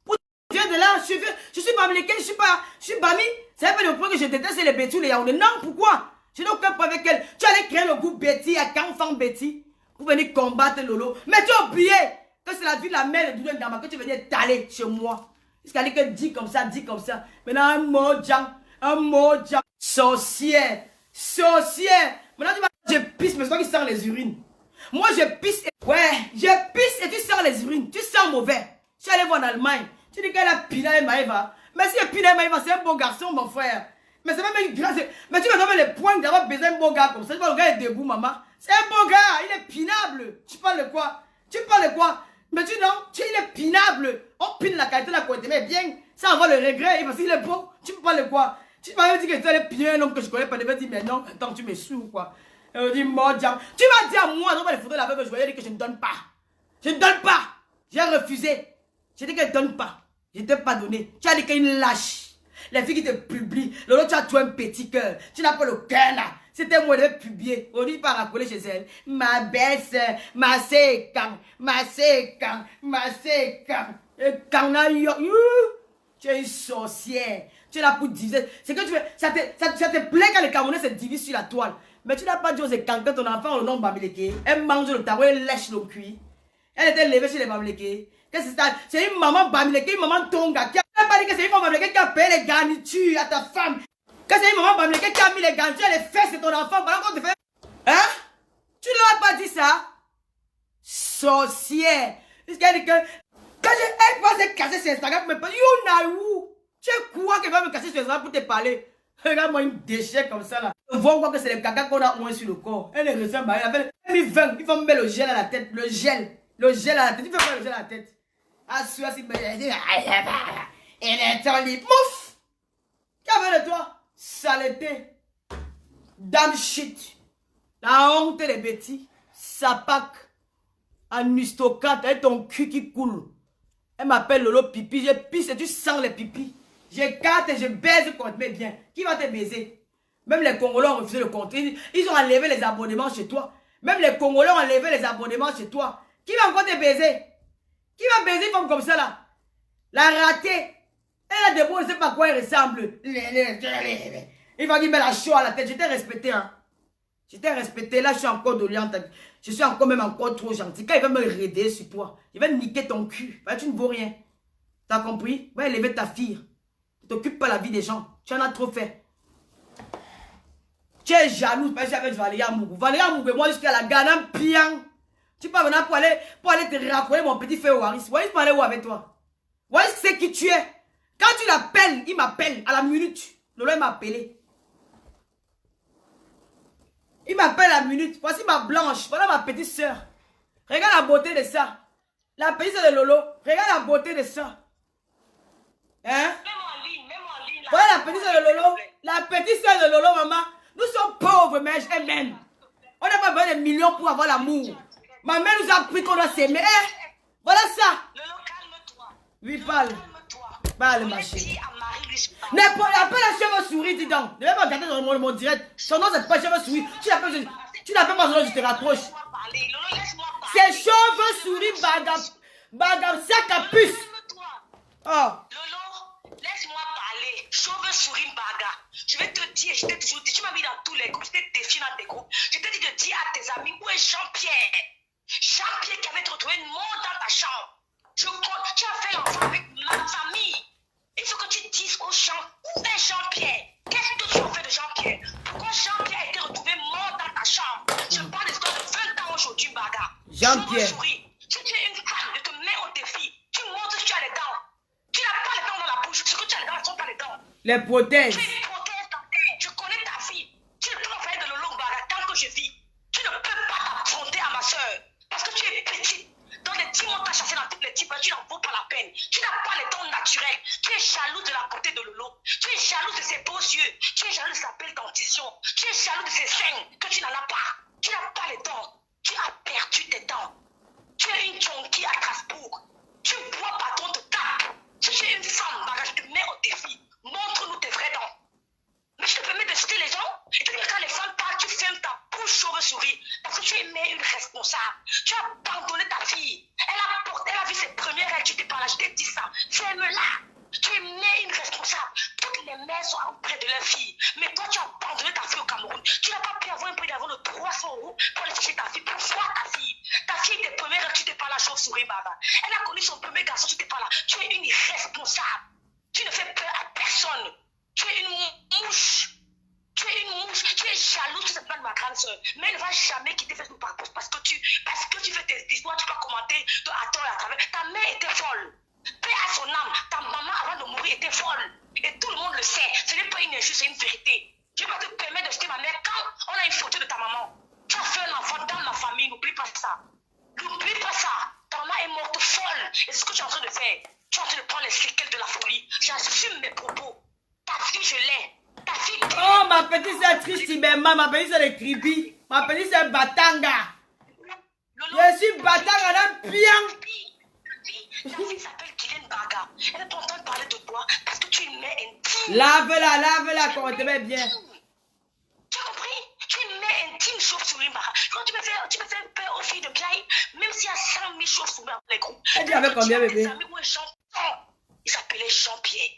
Pour Dieu de là, je suis Bamlékée, je suis Bami. C'est pas le point que je déteste les Betty, les Yaoundé. Non, pourquoi? Je n'ai aucun point avec elle. Tu allais créer le groupe Betty à 40 femmes Betty pour venir combattre Lolo. Mais tu as oublié que c'est la vie de la mère de Doudou Ngama que tu venais t'aller chez moi. Jusqu'à dire que dis comme ça. Maintenant, un mot, sorcière. Maintenant, tu vas, je pisse, mais c'est toi qui sens les urines. Moi, je pisse, et tu sens les urines. Tu sens mauvais. Je suis allé voir en Allemagne. Tu dis qu'elle a Pina et Maëva. Mais si Pina et Maëva, c'est un bon garçon, mon frère. Mais c'est même une grâce. Mais tu me donnes les points d'avoir besoin d'un bon gars comme ça. Tu vois, le gars est debout, maman. C'est un bon gars, il est pinable. Tu parles de quoi? Mais tu non, il est pinable. On pine la qualité de la côté, mais bien, ça avoir le regret, parce qu'il est beau. Tu parles de quoi? Tu m'avais dit que tu allais piner un homme que je connais pas, je vais dire, mais non, attends, tu me saoules, quoi. Elle dit, moi, diable. Tu m'as dit à moi, non, les photos de la veuve, je voyais dire que je ne donne pas. Je ne donne pas. J'ai refusé. J'ai dit qu'elle ne donne pas. Je ne t'ai pas donné. Tu as dit qu'elle lâche. Les filles qui te publient, l'autre, tu as toi un petit cœur. Tu n'as pas le cœur, là. C'était moi de publier. On dit pas racoler chez elle. Ma belle-sœur, ma séquence. Et quand tu es une sorcière. Tu es là pour diviser. C'est que tu fais. Ça te plaît quand les Camerounais se divisent sur la toile. Mais tu n'as pas dit aux écans que ton enfant, le nom Bamléké, elle mange le tarot, elle lèche le cuit. Elle était levée chez les Bamlékés. C'est une maman Bamléké, une maman Tonga. Qui n'a pas dit que c'est une maman Bamléké qui a payé les garnitures à ta femme. Que c'est une maman Bamléké qui a mis les garnitures à les fesses de ton enfant. Pendant qu'on te fait. Hein? Tu ne leur as pas dit ça? Sorcière. Jusqu'à dire que. Quand elle va se casser sur Instagram, mais pas. Tu es quoi qui va me casser sur Instagram pour te parler? Regarde-moi une déchet comme ça là. On voit quoi que c'est les caca qu'on a moins sur le corps. Elle est ressemble à elle. Elle mis 20. Il faut me mettre le gel à la tête. Le gel à la tête. Il faut faire le gel à la tête. Ah, celui-là, c'est. Elle est en lit. Mouf! Qu'avait de toi? Saleté. Damn shit. La honte des bêtises. Sapac. Anustocate. Et ton cul qui coule. Elle m'appelle Lolo pipi. Je pisse et tu sens les pipis. J'écarte et je baise contre mes biens. Qui va te baiser? Même les Congolais ont refusé le compte. Ils ont enlevé les abonnements chez toi. Même les Congolais ont enlevé les abonnements chez toi. Qui va encore te baiser? Qui va baiser une femme comme ça là? La ratée. Elle a des mots, je ne sais pas à quoi elle ressemble. Il va dire, mais la chou à la tête. Je t'ai respecté, hein. Je t'ai respecté. Là, je suis encore doliante. Je suis encore trop gentil. Quand il va me raider sur toi, il va niquer ton cul. Bah, tu ne vaux rien. T'as compris? Va élever ta fille. Ne t'occupe pas la vie des gens. Tu en as trop fait. Tu es jalouse parce que j'avais Valérie Amougou. Valérie Amougou, moi, jusqu'à la Ghana, pian. Tu peux venir pour aller te raconter mon petit frère Waris. Waris peut aller où avec toi? Waris c'est qui tu es. Quand tu l'appelles, il m'appelle à la minute. Lolo m'a appelé. Il m'appelle à la minute. Voici ma blanche. Voilà ma petite soeur. Regarde la beauté de ça. La petite soeur de Lolo. Regarde la beauté de ça. Hein? Voilà la petite soeur de Lolo. La petite soeur de Lolo, maman. Nous sommes pauvres, mais elle m'aime. On n'a pas besoin de millions pour avoir l'amour. Ma mère nous a appris qu'on doit s'aimer. Voilà ça. Lolo, calme-toi. Oui, parle. Calme-toi. Parle, ma chérie. Appelle la cheveux souris, dis donc. Ne vais pas regarder mon direct. Son nom, c'est pas cheveux souris. Tu n'appelles pas son nom, je te rapproche. C'est cheveux souris, bagam, sac à puce. Oh. Lolo, laisse-moi parler. Chauve souris baga. Je vais te dire, je t'ai toujours dit, tu m'as mis dans tous les groupes, je t'ai défié dans tes groupes. Je t'ai dit de dire à tes amis, où est Jean-Pierre? Jean-Pierre qui avait retrouvé une mort dans ta chambre. Tu as fait l'enfant avec ma famille. Il faut que tu dises aux gens, où est Jean-Pierre? Qu'est-ce que tu as fait de Jean-Pierre? Pourquoi Jean-Pierre a été retrouvé mort dans ta chambre? Je parle d'histoire de 20 ans aujourd'hui, baga. Jean-Pierre. Si tu es une femme, je te mets au défi. Tu montres que tu as les dents. Tu n'as pas les dents dans la bouche. Ce que tu as les dents, elles ne sont pas les dents. Les prothèses. Tu es une prothèse dentaire. Je connais ta fille. Tu ne peux pas faire de Lolo Baga tant que je vis. Tu ne peux pas t'affronter à ma soeur. Parce que tu es petite. Dans les 10 mois, tu as chassé dans toutes les types, tu n'en vaux pas la peine. Tu n'as pas les dents naturelles. Tu es jaloux de la beauté de Lolo. Tu es jaloux de ses beaux yeux. Tu es jaloux de sa belle dentition. Tu es jaloux de ses seins que tu n'en as pas. Tu n'as pas les dents. Tu as perdu tes dents. Tu es une junkie à Strasbourg. Tu bois pas, on te tape. Si tu es une femme, Baga, je te mets au défi. Montre-nous tes vraies dents. Mais je te permets de citer les gens. Et que quand les femmes parlent, tu fermes ta bouche chauve-souris. Parce que tu es une responsable. Tu as abandonné ta fille. Elle a vu ses premières règles. Tu t'es pas là, je t'ai dit ça. Ferme-la. Tu es une responsable. Toutes les mères sont auprès de leur fille. Mais toi, tu as abandonné ta fille au Cameroun. Tu n'as pas pu avoir un prix d'avant de 300 € pour aller chercher ta fille. Pour voir ta fille. Ta fille, tes premières règles, tu t'es pas là, chauve-souris, Baba. Elle a connu son premier garçon, tu t'es pas là. Tu es une irresponsable. Tu ne fais peur à personne. Tu es une mouche. Tu es une mouche. Tu es jalouse de cette femme de ma grande soeur. Mais elle ne va jamais quitter Facebook parce que tu fais tes histoires, tu peux commenter à tort et à travers. Ta mère était folle. Paix à son âme. Ta maman, avant de mourir, était folle. Et tout le monde le sait. Ce n'est pas une injuste, c'est une vérité. Je ne vais pas te permettre de jeter ma mère quand on a une photo de ta maman. Tu as fait un enfant dans ma famille, n'oublie pas ça. N'oublie pas ça. Ta maman est morte folle. Et c'est ce que tu es en train de faire. Tu es en train de prendre les séquelles de la folie. J'assume mes propos. Ta fille, je l'ai. Ta fille. Oh, ma petite sœur Tristimema, ma petite sœur est Kribi. Ma petite sœur Batanga. Je suis Batanga d'un pian. Ta fille s'appelle Guylaine Baga. Elle est contente de parler de toi parce que tu es une mère intime. Lave-la, qu'on te met bien. Tu as compris? Tu es une mère intime, chauve-souris Baga. Quand tu me fais peur aux filles de Biaï, même s'il y a 100 000 chauves-souris dans les groupes. Elle dit avec combien, bébé? Il s'appelait Jean-Pierre.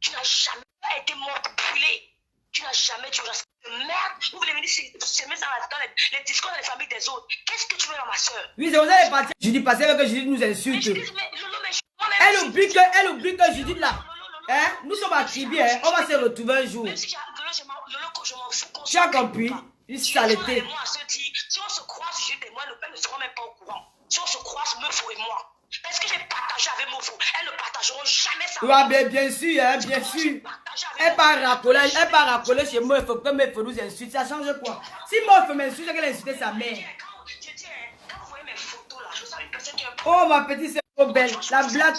Tu n'as jamais été morte brûlée. Tu n'as jamais dû rester de merde. Vous voulez venir s'aimer dans les discours dans les familles des autres. Qu'est-ce que tu veux dans ma soeur? Oui, c'est pour ça qu'elle est partie. Judith passait avec que Judith nous insulte. Elle oublie que Judith là. Hein? Nous sommes à Tribi, hein? On va se retrouver un jour. Tu as compris? Une saleté. Si on se croise, Judith et moi, le père ne sera même pas au courant. Si on se croise, Meufou et moi. Est-ce que j'ai partagé avec Meufou? Elles ne partageront jamais ça. Oui, bien sûr, hein, bien sûr. Elle part racoler chez moi, il faut que Meufou nous insulte. Ça change quoi? Si Meufou m'insulte, c'est qu'elle a insulté sa mère. Quand vous voyez mes photos là, je sens une personne qui est un peu... Oh, ma petite sœur, trop belle. La blague,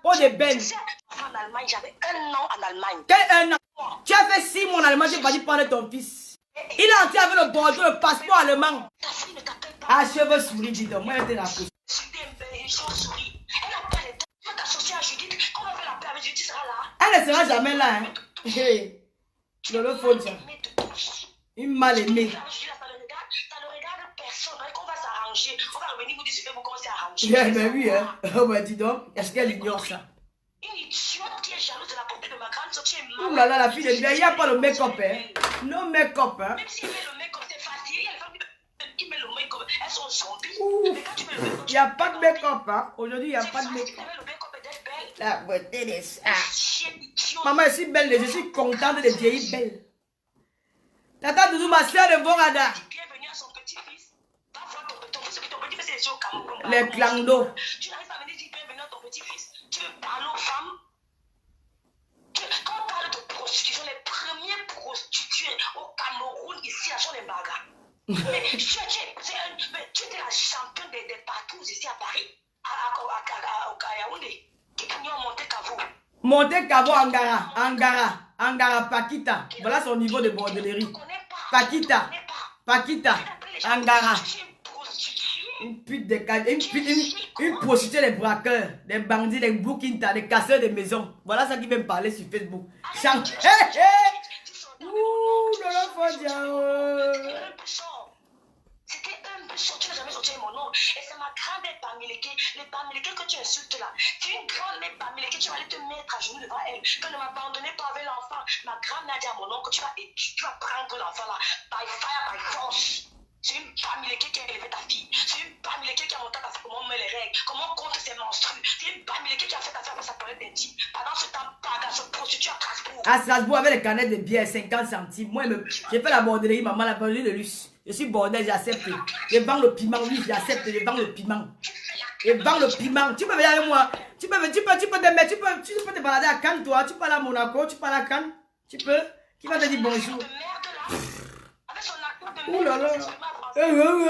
oh, des belles. En Allemagne, j'avais 1 an en Allemagne. Quel 1 an? Tu as fait 6 mois en Allemagne, tu n'as pas dit prendre ton fils. Il est entré avec le bordeaux, le passeport allemand. Ta fille ne t'appelle pas. Ah, cheveux souris, dis donc. Moi, elle était la pousse. C'était une chauve-souris. Elle n'a pas les dents. Tu vas t'associer à Judith. Quand on va faire la paix avec Judith, sera là. Elle ne sera jamais là, hein. Hey, Lolo Fonja. Une mal aimée. Ça ne regarde personne. On va s'arranger. On va revenir vous dire ce que vous commencez à arranger. Yeah, mais oui, hein. Oh, bah dis donc. Est-ce qu'elle ignore ça? Une idiote qui est jalouse de la beauté de ma grande soeur. Tu es mal. Ouh là là, la fille est bien. Il n'y a pas le make-up, hein. No make-up, hein. Même si elle met le make-up, c'est facile. Il y a les femmes qui mettent le make-up. Elles sont zombies. Mais quand tu mets le make-up, il n'y a pas de make-up, hein. Aujourd'hui, il n'y a pas de make-up. Tu mets le make-up et d'être belle. La beauté des ça. Chienne idiote. Maman, je suis belle, je suis contente de vieillir belle. Tata Doudou, ma soeur de Vorada. Bienvenue à son petit-fils. Va voir ton fils. Ton petit-fils est ici au Cameroun. Les clangos. Tu n'arrives pas à venir dire bienvenue à ton petit-fils. Tu veux parler aux femmes. Quand on parle de prostitution, les premiers prostituées au Cameroun, ici, à Jean Baga. Mais tu étais la championne des partout ici à Paris, à Yaoundé, qui pouvaient monter Kavo. Monter Kavo, Angara, Pakita. Voilà son niveau de bordellerie. Pakita, Angara. Tu es une prostituée. Une pute de une prostituée, des braqueurs, des bandits, des bouquintas, des casseurs de maisons. Voilà ça qui vient me parler sur Facebook. Chante. Ouh, dans la C'était un peu chaud, tu n'as jamais sorti mon nom. Et c'est ma grand-mère Bamileke, les Bamileke que tu insultes là. Tu es une grand-mère Bamileke, tu vas aller te mettre à genoux devant elle. Que ne m'abandonnez pas avec l'enfant. Ma grand-mère a dit à mon oncle que tu vas prendre l'enfant là, by fire, by force. C'est une Bamileke qui a élevé ta fille. C'est une Bamileke qui a monté ta fille comment on met les règles, comment on compte ses menstrues. C'est une Bamileke qui a fait ta fille pour sa période intime. Pendant ce temps, Baga se prostitue à Strasbourg. À Strasbourg, avec les canettes de bière, 50 centimes. Moi, j'ai fait la bordellerie, maman, la bordellerie de luxe. Je suis bordel, j'accepte. Je vends le piment, oui, j'accepte, je vends le piment. Je vends le piment. Tu peux venir avec moi. Tu peux te balader à Cannes, toi. Tu peux aller à Monaco, tu peux aller à Cannes. Tu peux. Qui va te dire bonjour? Ouh là là. Lolo,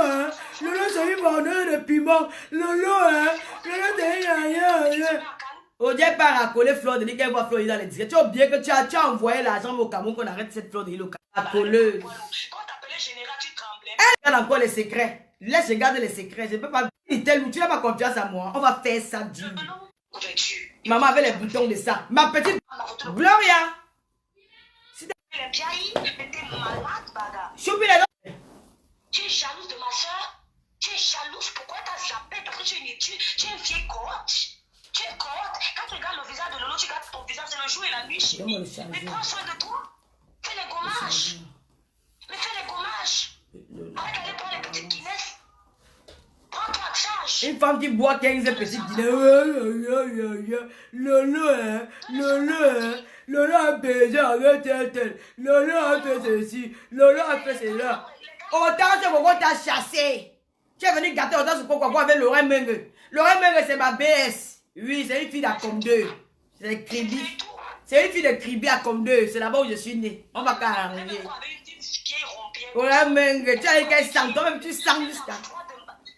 hein. Lolo, c'est une vendeur de piment. Lolo, hein. Lolo, c'est rien. Au départ, à coller Fleur de Lys, qu'elle voit Fleur de Lys dans les disques. Tu as oublié que tu as envoyé l'argent au Cameroun qu'on arrête cette Fleur de Lys au Cameroun. La colleuse. Quand t'appelais général, tu tremblais. Elle regarde encore les secrets. Laisse, je garde les secrets. Je ne peux pas. Tu n'as pas confiance à moi. On va faire ça, Dieu. Maman avait les boutons de ça. Ma petite Gloria. Choupi les dents. Tu es jalouse de ma soeur. Tu es jalouse. Pourquoi t'as zappé? Parce que tu es une vieille cohorte. Tu es cohorte. Quand tu regardes le visage de Lolo, tu regardes ton visage, c'est le jour et la nuit. Mais prends soin de toi. Fais les gommages. Mais fais les gommages. Arrête d'aller prendre les petites Guinness. Prends-toi en charge. Une femme qui boit 15 petites Guinness. Lolo, hein. Lolo a baisé avec elle. Lolo a fait ceci. Lolo a fait cela. Autant ce Coco t'a chassé. Tu es venu gâter autant ce Coco avec Lorraine Mengue. Lorraine Mengue, c'est ma BS. Oui, c'est une fille d'Acom 2. C'est Kribi. C'est une fille de Kribi à Acom 2. C'est là-bas où je suis né. On va pas arriver. Lorraine Mengue, tu as dit qu'elle sent. Toi-même, tu sens jusqu'à.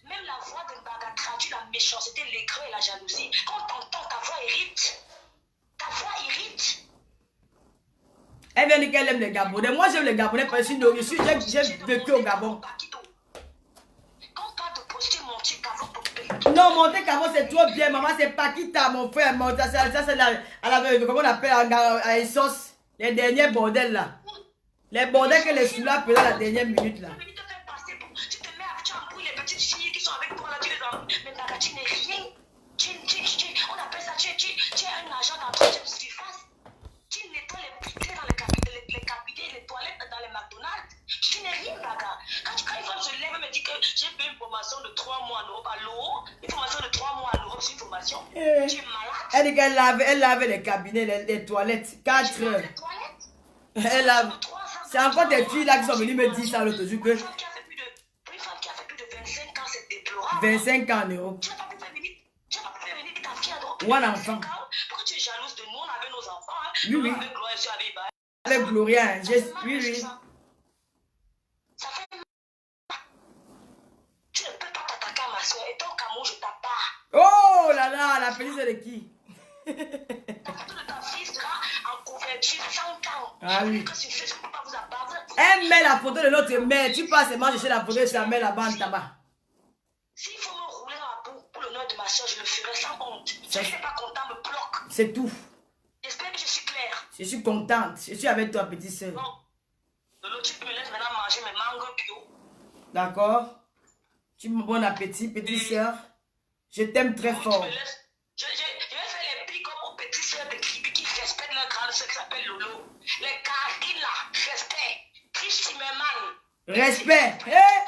Même la voix de Mbaga traduit la méchanceté, l'écran et la jalousie. Quand t'entends, ta voix irrite. Ta voix irrite. Elle vient dire qu'elle aime les Gabonais. Moi, j'aime les Gabonais parce que j'ai vécu au Gabon. Quand on parle de prostituer, monter Gabon pour payer. Non, monter Gabon, c'est trop bien. Maman, c'est Paquita, mon frère. Ça, c'est comment on appelle à Essos. Les derniers bordels là. Les bordels que les sous-là prenaient la dernière minute là. Tu te mets à tu embrouilles les petites filles qui sont avec toi là, tu les embrouilles. Mais Mbaga, tu n'es rien. On appelle ça, tu es un agent d'entretien de surface. Tu nettoies les putains dans les cabinets, les toilettes dans les McDonald's. Tu n'es rien, Mbaga. Quand une femme se lève et me dit que j'ai fait une formation de 3 mois en Europe à l'eau, une formation de 3 mois en Europe, c'est une formation. Tu es malade. Elle dit qu'elle lave les cabinets, les toilettes, 4 heures. Elle lave. C'est encore des filles là qui sont venues me dire ça l'autre jour que. Une femme qui a fait plus de 25 ans, c'est déplorable. 25 ans en Europe. Tu n'as pas pu faire venir ta fille en Europe. Ou un enfant. Pourquoi tu es jalouse de nous? On avait nos enfants. Hein? Oui. Avec Gloria, je suis avec Gloria. Oui. Ça fait mal. Tu ne peux pas t'attaquer à ma soeur. Et ton Cameroun, je t'appare. Oh là là, la petite c'est de qui? La photo de ta fille sera en couverture 100 ans. Ah oui. Que sur Facebook, je ne peux pas vous abattre. Elle met la photo de notre mère. Tu passes et manger la photo de sa mère là-bas en tabac. S'il faut me rouler dans la boue pour l'honneur de ma soeur, je le ferai sans honte. Si tu n'es pas content, me bloque. C'est tout. J'espère que je suis claire. Je suis contente. Je suis avec toi, petite soeur. Non. De l'autre, tu me laisses maintenant manger mes mangues bio. D'accord. Tu me bon appétit, petite soeur. Je t'aime très fort. Je vais faire les pics comme aux petites soeurs de Kribi qui respectent leur grande soeur qui s'appelle Lolo. Les carguines là, respect. Chris Timmerman. Respect. Hey.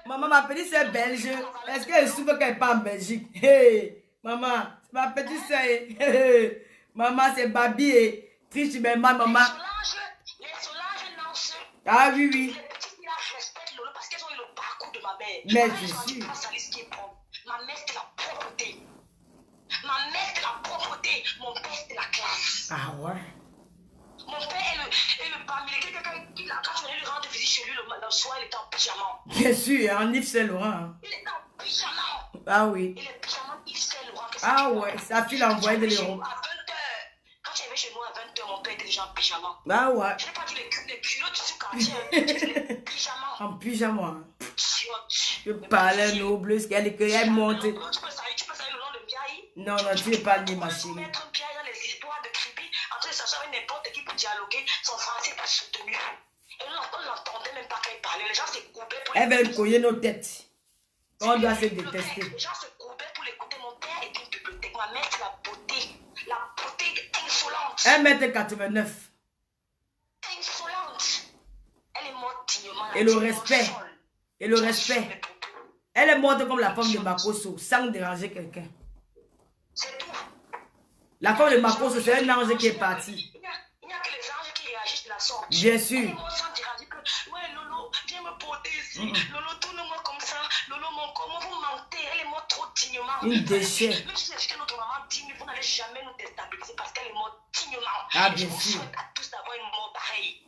Maman, ma petite soeur belge. Est-ce qu'elle souffre qu'elle n'est pas en Belgique? Hey. Maman, c'est ma petite soeur. Hey. Maman, c'est Babi et Trish Timmerman, maman. Les Solange Nanceux. Ah oui. Les petites filles là respectent Lolo parce qu'elles ont eu le parcours de ma mère. Mais je suis. Ma mère, c'était la propreté. Ma mère, c'était la propreté. Mon père, c'était la classe. Ah ouais. Mon père est le parmi les quelqu'un qui, quand tu venais lui rendre visite chez lui le soir, il était en pyjama. Bien sûr, en Yves Saint Laurent. Il était en pyjama. Ah oui. Et le pyjama Yves Saint Laurent. Ah ouais, sa fille l'a envoyé de l'Europe. À 20h, quand tu es arrivé chez nous à 20h, mon père était déjà en pyjama. Bah ouais. Je n'ai pas dit les culottes du quartier, les pyjamas. En pyjama. Chiotte. Je parlais noble, elle monte. Tu peux savoir le nom de Biaï? Non, non, tu n'es pas né, ma chérie. Mettre Biaï dans les histoires de creepy, en train de s'asseoir avec n'importe qui pour dialoguer, son français pas soutenu. Et on l'entendait même pas quand il parlait. Les gens se coupaient pour Elle va cogner nos têtes. On doit se détester. Les gens se coupaient pour l'écouter. Mon père était une bibliothèque. Ma mère, c'est la beauté. La beauté insolente. 1m89. Insolente. Elle est morte dignement. Et le respect. Et le respect. Elle est morte comme la femme de Makoso, sans déranger quelqu'un. C'est tout. La femme de Makoso, c'est un ange qui est parti. Il n'y a que les anges qui réagissent de la sorte. Bien sûr. Elle est morte sans dire que, ouais, Lolo, viens me porter ici. Lolo, tourne-moi comme ça. Lolo, mon comment vous mentez. Elle est morte trop dignement. Une déchet. Même si c'était notre maman digne, vous n'allez jamais nous déstabiliser parce qu'elle est morte dignement. Ah, bien Je vous sûr. souhaite à tous d'avoir une mort pareille.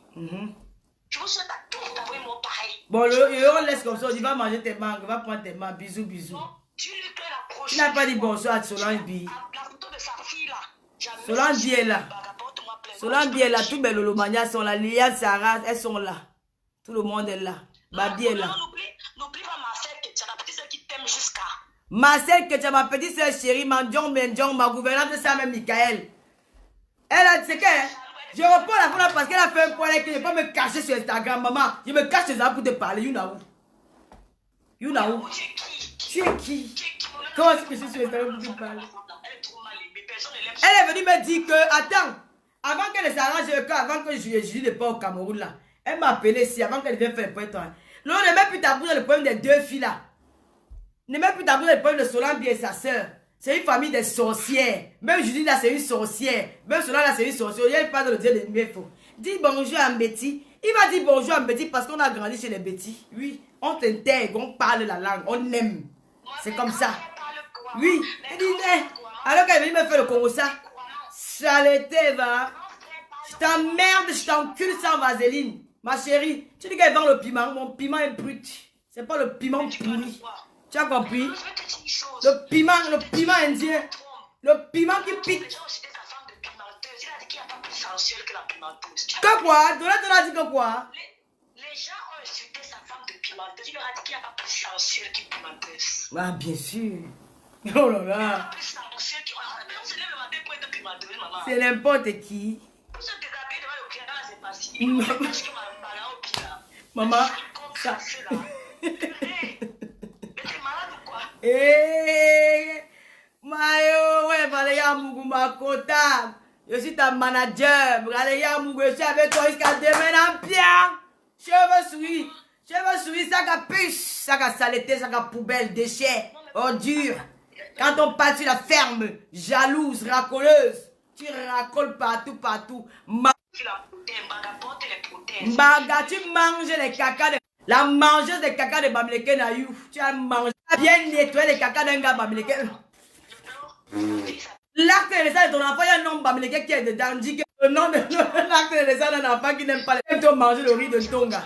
Je vous souhaite à tous d'avoir une mort pareille. Bon, on laisse comme ça. On dit, va manger tes mangues, va prendre tes mangues. Bisous, bisous. Non, tu lui fais la prochaine. Tu n'as pas dit bonsoir à Solange. La photo de sa fille là. Jamais Solange est là. Solange est là. Tous les Lolomania sont là. Liliane, Sarah, elles sont là. Tout le monde est là. Babi est là. N'oublie pas Marcel, que tu as la petite sœur qui t'aime jusqu'à. Marcel, que tu as ma petite soeur chérie, Mandjong, Menjong, ma gouvernante de ça même, Michael. Elle a dit que je reprends la photo parce qu'elle a fait un point que je ne peux pas me cacher sur Instagram, maman. Je me cache chez elle pour te parler. You know. You know. Tu es qui? Comment est-ce que je suis sur Instagram pour te parler? Elle est venue me dire que, attends, avant qu'elle s'arrange, avant que je ne pas au Cameroun là, elle m'a appelé ici, avant qu'elle vienne faire le point. Non, ne mets plus ta bouche dans le problème des deux filles là. Ne mets plus ta bouche dans le problème de Solange et sa soeur. C'est une famille de sorcières. Même Julie là, c'est une sorcière. Même Solange là, c'est une sorcière. Il n'y a pas de le dire de faux. Dis bonjour à Betty. Il va dire bonjour à Betty parce qu'on a grandi chez les Betty. Oui, on t'intègre, on parle la langue, on aime. C'est comme ça. Oui, il dit, alors qu'elle est venue me faire le Congo ça. Saleté, va. Je t'emmerde, je t'encule sans vaseline. Ma chérie, tu dis qu'elle vend le piment. Mon piment est brut. C'est pas le piment pourri. Tu as compris? Le piment indien. Le piment qui pique. Que quoi? Donne a dit que quoi? Les gens ont insulté sa femme de pimenteuse. Il leur a dit qu'il n'y a pas plus sensuelle qu'une pimenteuse. Ah, bien sûr. Oh là là. C'est n'importe qui. Maman, ça. Eh, Mayo, ouais, Valéa Mougouma comptable. Je suis ta manager. Valéa Mougou, je suis avec toi jusqu'à demain en pierre. Cheveux souris, sac à puce, sac à saleté, sac à poubelle, déchets, ordures. Quand on passe sur la ferme, jalouse, racoleuse, tu racoles partout. Baga, tu manges les caca de... La mangeuse de caca de Bamileke Nayou. Tu as mangé bien nettoyé les caca d'un gars Bamileke. L'acte de naissance de ton enfant, il y a un nom Bamileke qui est dedans. Dis que le nom de l'acte de naissance d'un enfant qui n'aime pas les... Tu manger le riz de Tonga.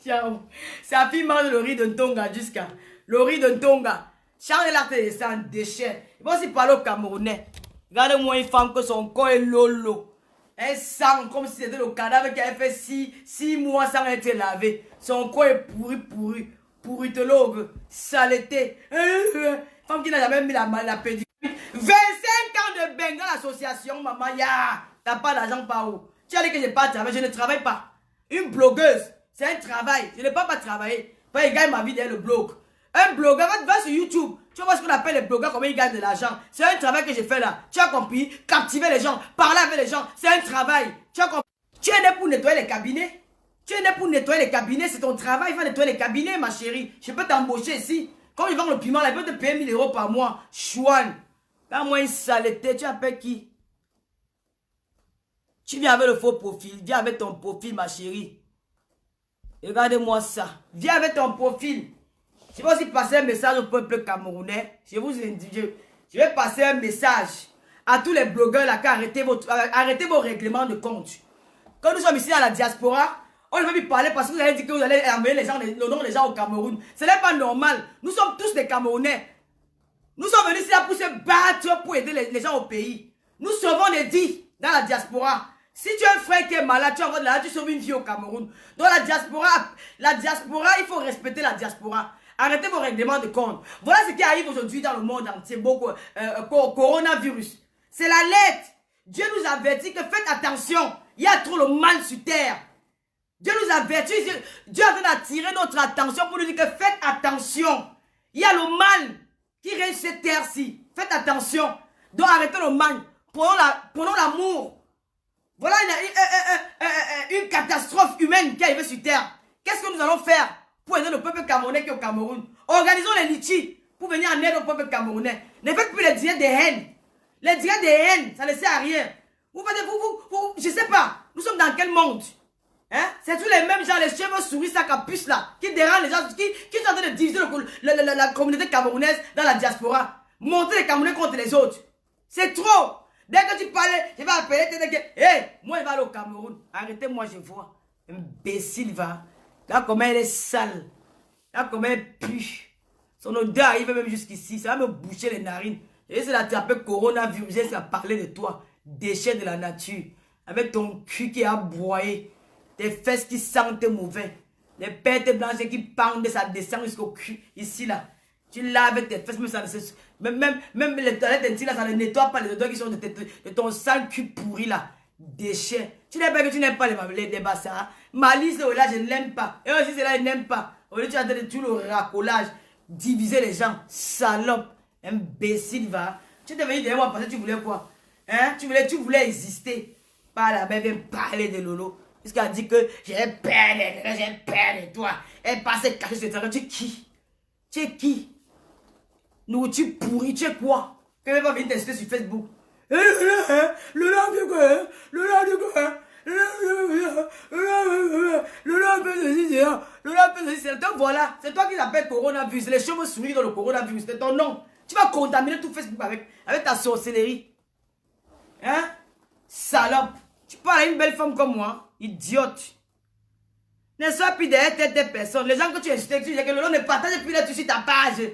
Ciao. Sa fille mange le riz de Tonga jusqu'à... Le riz de Tonga. Change l'acte de naissance, déchet. Il va aussi parler au Camerounais. Regardez-moi une femme que son corps est lolo. Elle sent comme si c'était le cadavre qui avait fait 6 mois sans être lavé. Son corps est pourritologue, saleté. Femme qui n'a jamais mis la pédicure. 25 ans de bain dans l'association, maman. T'as pas d'argent par où? Tu as dit que je pas travailler, je ne travaille pas. Une blogueuse, c'est un travail. Je ne peux pas travailler. Pas, il gagne ma vie derrière le blog. Un blogueur, va sur YouTube. Tu vois ce qu'on appelle les blogueurs, comment ils gagnent de l'argent. C'est un travail que j'ai fait là. Tu as compris? Captiver les gens, parler avec les gens, c'est un travail. Tu as compris? Tu es né pour nettoyer les cabinets. Tu es né pour nettoyer les cabinets, c'est ton travail. Il va nettoyer les cabinets, ma chérie. Je peux t'embaucher ici. Quand ils vendent le piment, là, ils peuvent te payer 1000 € par mois. Chouane. Quand moi une saleté, tu appelles qui? Tu viens avec le faux profil. Viens avec ton profil, ma chérie. Regardez-moi ça. Viens avec ton profil. Je vais aussi passer un message au peuple camerounais. Je vais passer un message à tous les blogueurs là qui arrêtez vos règlements de compte. Quand nous sommes ici dans la diaspora, on ne veut plus parler parce que vous allez dire que vous allez envoyer le nom des gens au Cameroun. Ce n'est pas normal. Nous sommes tous des Camerounais. Nous sommes venus ici là pour se battre pour aider les gens au pays. Nous sauvons des vies. dans la diaspora. Si tu as un frère qui est malade, tu envoies de l'argent, tu sauves une vie au Cameroun. Donc la diaspora, il faut respecter la diaspora. Arrêtez vos règlements de compte. Voilà ce qui arrive aujourd'hui dans le monde entier. Coronavirus. C'est la lettre. Dieu nous avertit que faites attention. Il y a trop le mal sur terre. Dieu nous avertit. Dieu est en train d'attirer notre attention pour nous dire que faites attention. Il y a le mal qui règne sur cette terre-ci. Faites attention. Donc arrêtez le mal. Prenons l'amour. Voilà une catastrophe humaine qui est arrivée sur terre. Qu'est-ce que nous allons faire pour aider le peuple camerounais qui est au Cameroun? Organisons les litchis pour venir en aide au peuple camerounais. Ne faites plus les dîners des haines. Les dîners des haines, ça ne sert à rien. Je ne sais pas, nous sommes dans quel monde? Hein? C'est tous les mêmes gens, les cheveux souris, sac à puce là, qui dérangent les gens, qui sont en train de diviser la communauté camerounaise dans la diaspora. Monter les Camerounais contre les autres. C'est trop. Dès que tu parles, je vais appeler, moi, il va aller au Cameroun. Arrêtez-moi, je vois. Imbécile, va. Là, comment elle est sale. Là, comment elle pue. Son odeur arrive même jusqu'ici. Ça va me boucher les narines. Et c'est l'attraper coronavirus. C'est à parler de toi. Déchet de la nature. Avec ton cul qui est aboyé. Tes fesses qui sentent mauvais. Les pertes blanches qui pendent, ça descend jusqu'au cul. Ici, là. Tu laves avec tes fesses, même les toilettes intimes, là, ça ne nettoie pas les odeurs qui sont de ton sang cul pourri, là. Déchets. Tu n'aimes pas que tu n'aimes pas les débats, ça. Malice, là, je ne l'aime pas. Et aussi, c'est là, je n'aime pas. Au lieu, tu as de tout le racolage, diviser les gens. Salope. Imbécile, va. Tu es devenu derrière moi parce que tu voulais quoi? Hein? Tu voulais exister. Pas la belle, viens parler de Lolo. Puisqu'elle a dit que j'ai peur de toi. Elle passait cacher sur le terrain. Tu es qui? Tu es qui? Nourriture pourrie, tu es quoi? Quelqu'un va venir t'insulter sur Facebook. Donc voilà, c'est toi qui l'appelles coronavirus. Les cheveux souris dans le coronavirus, c'est ton nom. Tu vas contaminer tout Facebook avec ta sorcellerie. Hein? Salope. Tu parles à une belle femme comme moi, idiote. Ne sois plus derrière telle personne. Les gens que tu insultes, tu dis que l'on ne partage plus là-dessus sur ta page.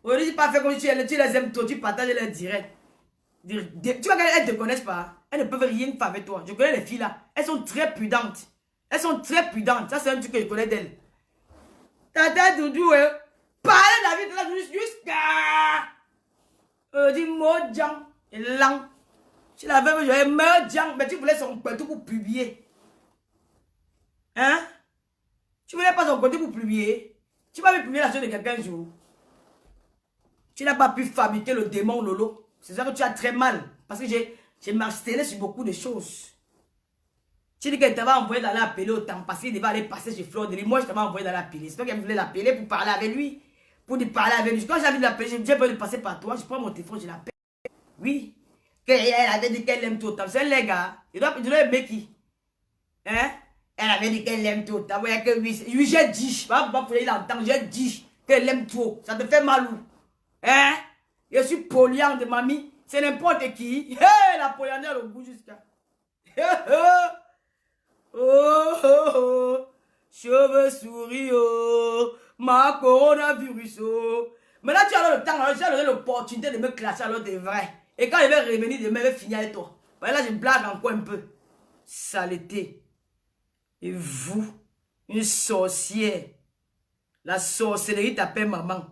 Aujourd'hui, tu pas fait comme tu les aimes toi, tu partages les directs. Tu vois qu'elles ne te connaissent pas. Elles ne peuvent rien faire avec toi. Je connais les filles là. Elles sont très prudentes. Elles sont très prudentes. Ça, c'est un truc que je connais d'elles. Tata Doudou, parlez de la vie de la jusqu'à. Dis Mojang. Et lang. Tu l'avais vu, j'avais Mojang. Mais tu voulais son côté pour publier. Hein? Tu voulais pas son côté pour publier. Tu vas me publier la chose de quelqu'un un jour. Tu n'as pas pu fabriquer le démon Lolo. C'est ça que tu as très mal. Parce que j'ai martelé sur beaucoup de choses. Tu dis qu'elle t'avait envoyé d'aller appeler au temps. Parce qu'il devait aller passer chez Fleur de Lys. Moi, je t'avais envoyé d'aller appeler. C'est toi qui voulais l'appeler pour parler avec lui. Pour lui parler avec lui. Quand j'ai envie de l'appeler, j'ai besoin de passer par toi. Je prends mon téléphone, je l'appelle. Oui. Elle avait dit qu'elle aime tout autant. C'est les gars. Il doit aimer qui? Hein? Elle avait dit qu'elle aime tout autant. Oui, j'ai dit. Il entend. J'ai dit qu'elle aime trop. Ça te fait mal où? Hein? Je suis polyandre, mamie. C'est n'importe qui. Hey, la polyandre a le goût jusqu'à. Oh. Cheveux souris, oh. Ma coronavirus, oh. Maintenant, tu as le temps, j'ai l'opportunité de me clasher alors de vrai. Et quand il va revenir demain, il va finir avec toi. Là, je blague encore un peu. Saleté. Et vous, une sorcière. La sorcellerie t'appelle maman.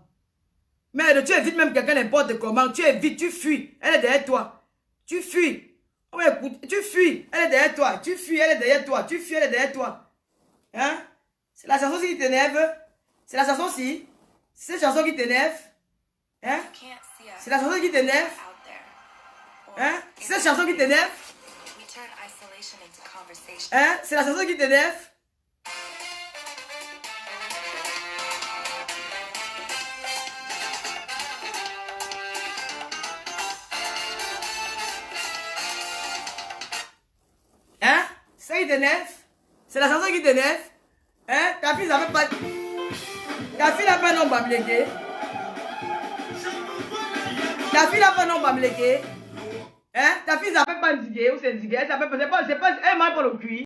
Merde, tu évites même quelqu'un n'importe comment. Tu évites, tu fuis. Elle est derrière toi. Tu fuis. Oh, écoute, tu fuis. Elle est derrière toi. Tu fuis, elle est derrière toi. Tu fuis, elle est derrière toi. Hein? C'est la chanson qui t'énerve. C'est la chanson-ci. C'est la chanson qui t'énerve. Hein? C'est la chanson qui t'énerve. Hein? C'est la chanson qui t'énerve. Hein? C'est la chanson qui t'énerve. Hein? Ça qui t'énerve? C'est la chanson qui t'énerve? Hein? Ta fille, ça fait pas. Ta fille n'a pas un nom bablégué. Ta fille n'a pas un nom bablégué. Hein? Ta fille, ça fait pas Ndigué ou c'est Ndigué. C'est pas. Elle m'a pas le cuit.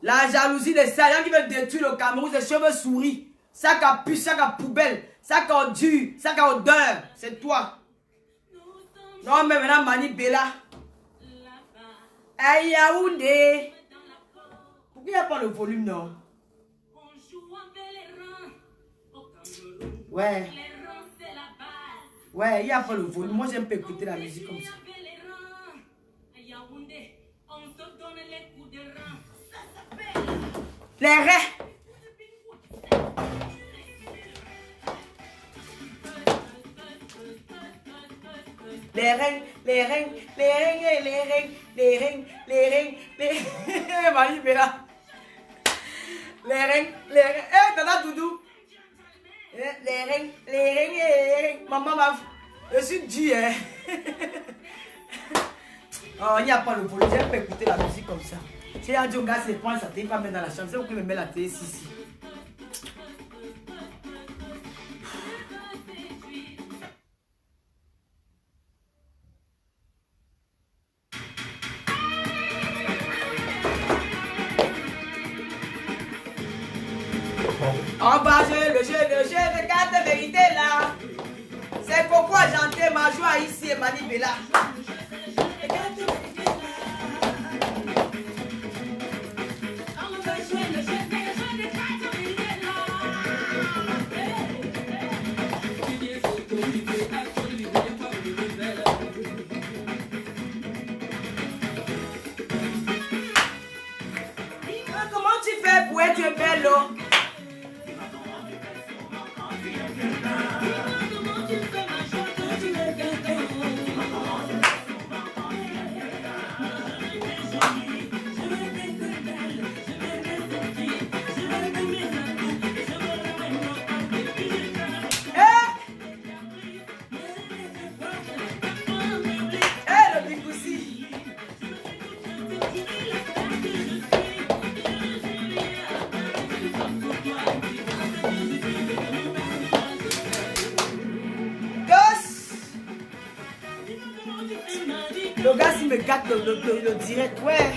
La jalousie de ça, il y a qui veulent détruire le Cameroun, c'est cheveux souris. Sac à puce, sac à poubelle, sac à ordure, sac à odeur. C'est toi. Non, mais maintenant, Mani Bella. Aïe, Yaoundé. Pourquoi il n'y a pas le volume, non? Ouais. Ouais, il n'y a pas le volume. Moi, j'aime pas écouter la musique comme ça. Les reins. Les reins, les reins, les reins, les reins, les reins, les reins, les reins. Marie Bella. Les reins, les reins. Eh, Tata Doudou. Les reins, les reins, les reins. Maman, je suis dû, hein. Oh, il n'y a pas le volume. J'aime pas écouter la musique comme ça. Si un jour, gars, c'est point, ça t'est pas mettre dans la chambre. C'est vous qui me mettez la télé ici. On va jouer le jeu de cartes vérité là. C'est pourquoi j'entends ma joie ici, Mani Bella. Comment tu fais pour être belle? Le gars, s'il me gâte le direct, ouais.